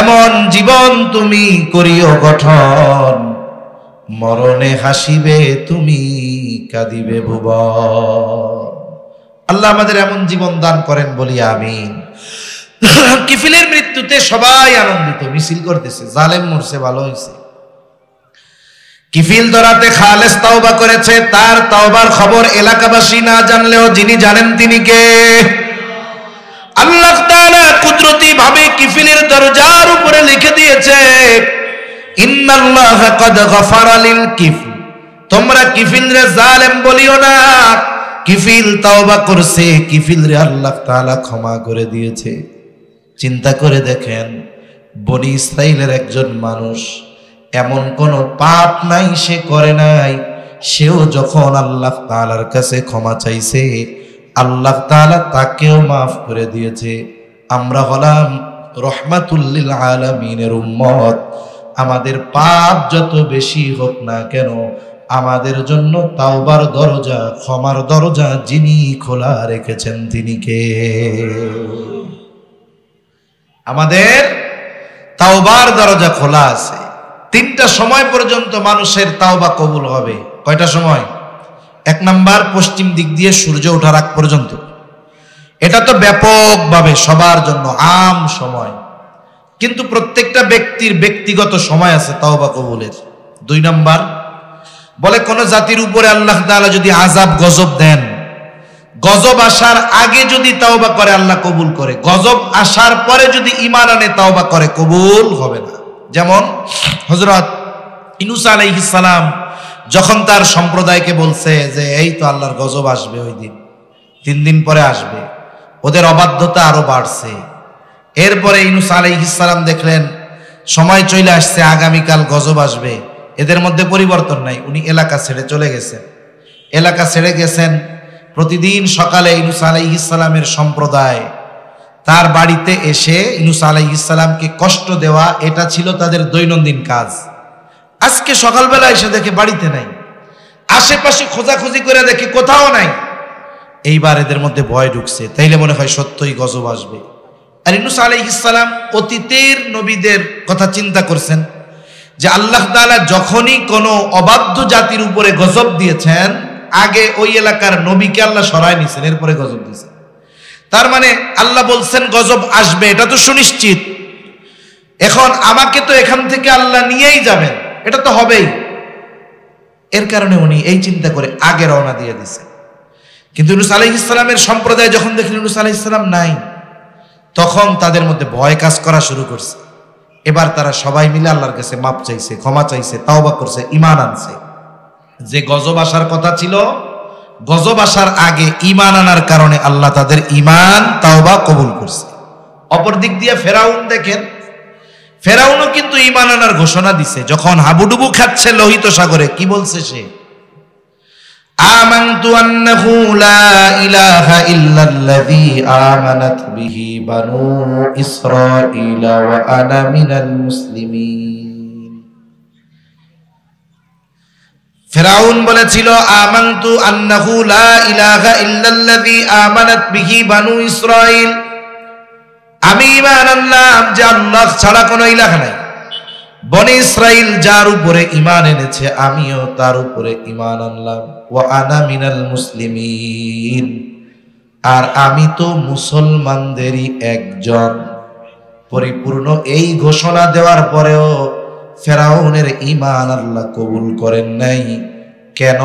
এমন জীবন তুমি করিও গঠন, মরণে হাসিবে তুমি, কাঁদিবে ভুবন। আল্লাহ আমাদের এমন জীবন দান করেন বলি আমিন। কিফিলের মৃত্যুতে সবাই আনন্দিত, মিছিল করতেছে, জালেম মরছে ভালো হয়েছে। কিফিল ধরাতে খালেস তাওবা করেছে, তার তাওবার খবর এলাকাবাসী না জানলেও যিনি জানেন তিনি কে? আল্লাহ তাআলা কুদরতি ভাবে কিফিলের দরজার উপরে লিখে দিয়েছে, ইন্নাল্লাহা ক্বাদ গাফারা লিল কিফল, তোমরা কিফিল রে জালেম বলিও না। কিফিল তাওবা করছে, কিফিল রে আল্লাহ তাআলা ক্ষমা করে দিয়েছে। চিন্তা করে দেখেন, বনি ইসরাইলের একজন মানুষ, এমন কোন পাপ নাই সে করে নাই, সেও যখন আল্লাহ তাআলার কাছে ক্ষমা চাইছে, আল্লাহ তাআলা তাকেও মাফ করে দিয়েছে। আমরা হলাম রহমাতুল লিল আলামিনের উম্মত। আমাদের পাপ যত বেশি হোক না কেন, আমাদের জন্য তাওবার দরজা, ক্ষমার দরজা যিনি খোলা রেখেছেন তিনি কে? আমাদের তাওবার দরজা খোলা আছে। 3টা সময় পর্যন্ত মানুষের তাওবা কবুল হবে। কয়টা সময়? 1 নাম্বার, পশ্চিম দিক দিয়ে সূর্য ওঠার আগ পর্যন্ত। এটা তো ব্যাপকভাবে সবার জন্য আম সময়, কিন্তু প্রত্যেকটা ব্যক্তির ব্যক্তিগত সময় আছে তাওবা কবুলের। 2 নাম্বার, বলে কোন জাতির উপরে আল্লাহ তাআলা যদি আযাব গজব দেন, গজব আসার আগে যদি তাওবা করে আল্লাহ কবুল করে, গজব আসার পরে যদি ঈমান আনে তাওবা করে কবুল হবে না। যেমন হযরত ইউনূস আলাইহিস সালাম যখন তার সম্প্রদায়কে বলছে যে এই তো আল্লাহর গজব আসবে ওই দিন, 3 দিন পরে আসবে, ওদের অবাধ্যতা আরো বাড়ছে। এরপরে ইউনূস আলাইহিস সালাম দেখলেন সময় চলে আসছে, আগামীকাল গজব আসবে, এদের মধ্যে পরিবর্তন নাই। উনি এলাকা ছেড়ে চলে গেছেন। এলাকা ছেড়ে গেছেন, প্রতিদিন সকালে ইউনূস আলাইহিস সালামের সম্প্রদায় তার বাড়িতে এসে ইউনূস আলাইহিস সালামকে কষ্ট দেওয়া, এটা ছিল তাদের দৈনন্দিন কাজ। আজকে সকালবেলা এসে দেখে বাড়িতে নাই, আশেপাশে খোঁজাখুঁজি করে দেখে কোথাও নাই। এইবার এদের মধ্যে ভয় ঢুকছে, তাইলে মনে হয় সত্যই গজব আসবে। আর ইউনূস আলাইহিস সালাম অতীতের নবীদের কথা চিন্তা করছেন যে আল্লাহ তাআলা যখনই কোনো অবাধ্য জাতির উপরে গজব দিয়েছেন, আগে ওই এলাকার নবীকে আল্লাহ সরায় নিছেন, এরপরে গজব দিয়েছেন। তার মানে আল্লাহ বলছেন গজব আসবে, এটা তো সুনিশ্চিত। এখন আমাকে তো এখান থেকে আল্লাহ নিয়েই যাবেন, এটা তো হবেই। এর কারণে উনি এই চিন্তা করে আগে রওনা দিয়ে দিছে। কিন্তু ইউনূস আলাইহিস সালামের সম্প্রদায় যখন দেখলেন ইউনূস আলাইহিস সালাম নাই, তখন তাদের মধ্যে ভয় কাজ করা শুরু করছে। এবার তারা সবাই মিলে আল্লাহর কাছে মাপ চাইছে, ক্ষমা চাইছে, তাওবা করছে, ঈমান আনছে। যে গজব আসার কথা ছিল, গজব আসার আগে ঈমান আনার কারণে আল্লাহ তাদের ঈমান তাওবা কবুল করছে। অপর দিক দিয়ে ফেরাউন দেখেন, ফেরাউনও কিন্তু ঈমান আনার ঘোষণা দিছে। যখন হাবুডুবু খাচ্ছে লোহিত সাগরে, কি বলছে সে? আমানতু আন্নাহু লা ইলাহা ইল্লাল্লাযী আমানাত বিহি বানু ইসরাঈল ওয়া আনা মিনাল মুসলিমিন। ফেরাউন বলেছিল আমানতু আন্নাহু লা ইলাহা ইল্লাল্লাযী আমানাত বিহি বানু ইসরাঈল, আমি ঈমান আনলাম যে আল্লাহ ছাড়া কোনো ইলাহ নাই। বনি ইসরাইল যার উপরে ঈমান এনেছে আমিও তার উপরে ঈমান আনলাম। ওয়া আনা মিনাল মুসলিমিন, আর আমি তো মুসলমানদেরই একজন। পরিপূর্ণ এই ঘোষণা দেওয়ার পরেও ফেরাউনের ঈমান আল্লাহ কবুল করেন নাই। কেন?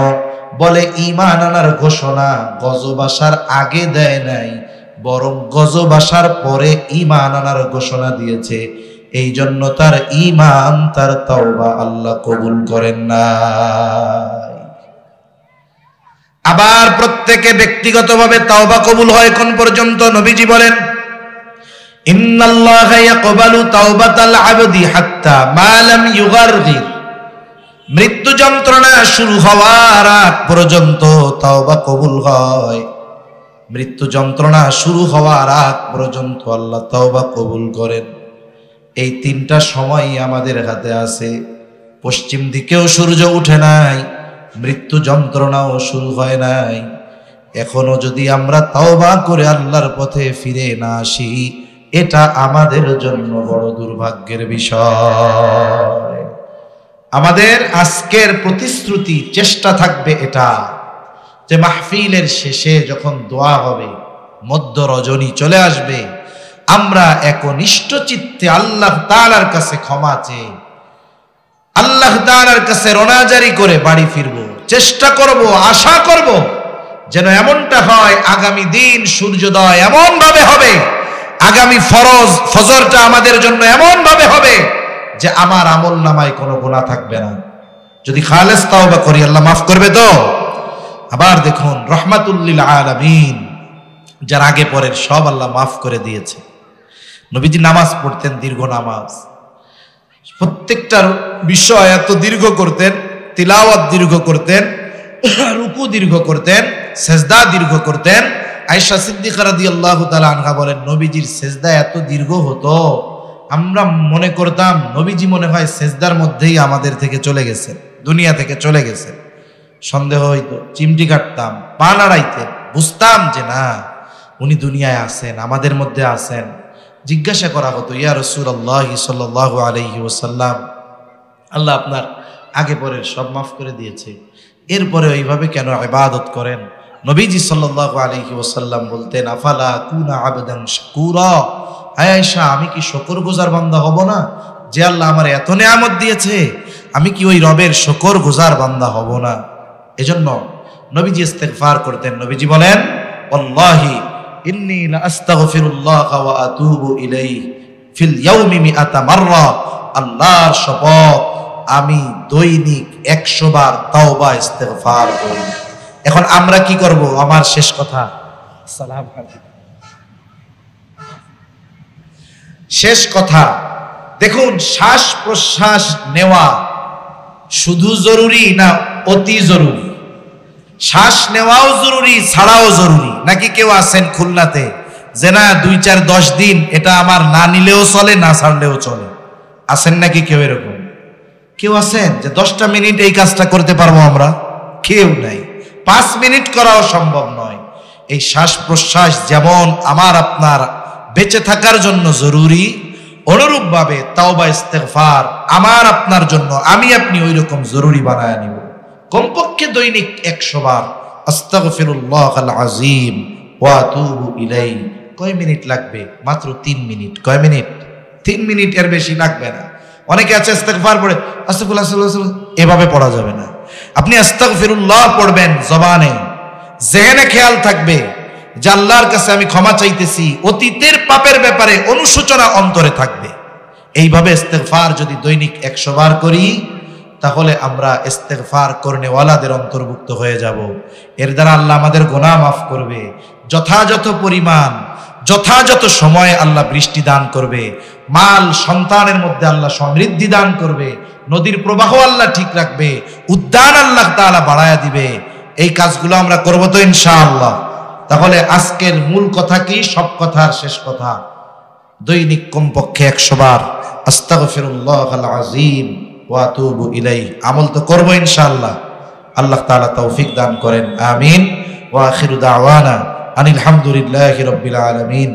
বলে ঈমান আনার ঘোষণা গজব আসার আগে দেয় নাই, বরং গজব আসার পরে ঈমান আনার ঘোষণা দিয়েছে। এই জন্য তার ঈমান, তার তাওবা আল্লাহ কবুল করেন না। আবার প্রত্যেকে ব্যক্তিগতভাবে তাওবা কবুল হয় কোন পর্যন্ত? নবীজি বলেন ইন্নাল্লাহা ইয়াকবালু তাওবাতাল আবদি হাত্তা মা লাম ইউগারগির। মৃত্যু যন্ত্রণা শুরু হওয়ার আগ পর্যন্ত তাওবা কবুল হয়। মৃত্যু যন্ত্রণা শুরু হওয়ার আগ পর্যন্ত আল্লাহ তাওবা কবুল করেন। এই 3টা সময় আমাদের হাতে আছে। পশ্চিম দিকেও সূর্য উঠে নাই, মৃত্যু যন্ত্রণাও শুরু হয় নাই। এখনো যদি আমরা তাওবা করে আল্লাহর পথে ফিরে না আসি, এটা আমাদের জন্য বড় দুর্ভাগ্যের বিষয়। আমাদের আজকের প্রতিশ্রুতি, চেষ্টা থাকবে এটা যে মাহফিলের শেষে যখন দোয়া হবে, মধ্য রজনী চলে আসবে, আমরা একনিষ্ঠ চিত্তে আল্লাহ তাআলার কাছে ক্ষমা চেয়ে আল্লাহ তাআলার কাছে রোনাজারি করে বাড়ি ফিরব। চেষ্টা করব, আশা করব যেন এমনটা হয় আগামী দিন সূর্যোদয় এমন ভাবে হবে, আগামী ফজরটা আমাদের জন্য এমন ভাবে হবে যে আমার আমল নামায় কোনো গুনাহ থাকবে না। যদি খালেস তাওবা করি আল্লাহ মাফ করবে তো? আবার দেখুন, রহমাতুল লিল আলামিন, যার আগে পরের সব আল্লাহ মাফ করে দিয়েছে। নবীজি নামাজ পড়তেন, দীর্ঘ নামাজ, প্রত্যেকটা বিষয় এত দীর্ঘ করতেন, তিলাওয়াত দীর্ঘ করতেন, রুকু দীর্ঘ করতেন, সেজদা দীর্ঘ করতেন। আয়েশা সিদ্দিকা রাদিয়াল্লাহু তাআলা আনহা বলেন, নবীজির সেজদা এত দীর্ঘ হতো, আমরা মনে করতাম নবীজি মনে হয় সেজদার মধ্যেই আমাদের থেকে চলে গেছে, দুনিয়া থেকে চলে গেছে। সন্দেহ হইতো, চিমটি কাটতাম, পা নাড়াইতেন, বুঝতাম যে না, উনি দুনিয়ায় আছেন, আমাদের মধ্যে আছেন। জিজ্ঞাসা করা হতো, ইয়া রাসূলুল্লাহ সাল্লাল্লাহু আলাইহি ওয়াসাল্লাম, আল্লাহ আপনার আগে পরের সব মাফ করে দিয়েছে, এরপরে এইভাবে কেন ইবাদত করেন? নবীজি সাল্লাল্লাহু আলাইহি ওয়াসাল্লাম বলতেন, আফালা কুনা আবদান শাকুরা, আয়েশা আমি কি শুকরগুজার বান্দা হব না? যে আল্লাহ আমার এত নেয়ামত দিয়েছে, আমি কি ওই রবের শুকরগুজার বান্দা হব না? এজন্য নবীজি ইস্তিগফার করতেন। নবীজি বলেন, ওয়াল্লাহি ইন্নী লা আস্তাগফিরুল্লাহ ওয়া আতুবু ইলাইহি ফিল ইয়াউমি মিআতা মাররা, আল্লাহর শপথ আমি দৈনিক 100 বার তাওবা ইস্তিগফার করি। এখন আমরা কি করব? আমার শেষ কথা, আসসালামু আলাইকুম, শেষ কথা, দেখুন শ্বাস প্রশ্বাস নেওয়া শুধু জরুরি না অতি জরুরি? শ্বাস নেওয়াও জরুরি, ছাড়াও জরুরি। নাকি কেউ আছেন খুলনাতে যে না 2, 4, 10 দিন এটা আমার না নিলেও চলে, না ছাড়লেও চলে? আছেন নাকি কেউ এরকম? কেউ আছেন যে 10টা মিনিট এই কাজটা করতে পারবো আমরা? কেউ নাই। 5 মিনিট করাও সম্ভব নয়। এই শ্বাস প্রশ্বাস যেমন আমার আপনার বেঁচে থাকার জন্য জরুরি, অনুরূপভাবে তাওবা ইস্তিগফার আমার আপনার জন্য আমি আপনি ওই রকম জরুরি বানায় নিব। কমপক্ষে দৈনিক 100 বার আস্তাগফিরুল্লাহাল আযীম ওয়া আতুবু ইলাইহি। কয় মিনিট লাগবে? মাত্র 3 মিনিট। কয় মিনিট? 3 মিনিট, এর বেশি লাগবে না। অনেকে আছে ইস্তিগফার পড়ে আস্তাগফিরুল্লাহ, এভাবে পড়া যাবে না। আপনি আস্তাগফিরুল্লাহ পড়বেন জবানে, জেহেনে খেয়াল থাকবে যে আল্লাহর কাছে আমি ক্ষমা চাইতেছি, অতীতের পাপের ব্যাপারে অনুশোচনা অন্তরে থাকবে। এইভাবে ইস্তিগফার যদি দৈনিক 100 বার করি, তাহলে আমরা ইস্তিগফার করনেওয়ালাদের অন্তর্ভুক্ত হয়ে যাব। এর দ্বারা আল্লাহ আমাদের গুনাহ মাফ করবে, যথাযথ পরিমাণ যথাযথ সময়ে আল্লাহ বৃষ্টি দান করবে, মাল সন্তানের মধ্যে আল্লাহ সমৃদ্ধি দান করবে, নদীর প্রবাহ আল্লাহ ঠিক রাখবে, উদ্যান আল্লাহ তাআলা বাড়ায়া দিবে। এই কাজগুলো আমরা করব তো ইনশাআল্লাহ। তাহলে আজকের মূল কথা কি? সব কথার শেষ কথা, দৈনিক কমপক্ষে 100 বার আস্তাগফিরুল্লাহাল আযীম ওয়া আতুবু ইলাইহি। আমল তো করব ইনশাআল্লাহ। আল্লাহ তাআলা তৌফিক দান করেন, আমিন। ওয়া আখিরু দাওয়ানা আনিল হামদুলিল্লাহি রাব্বিল আলামিন।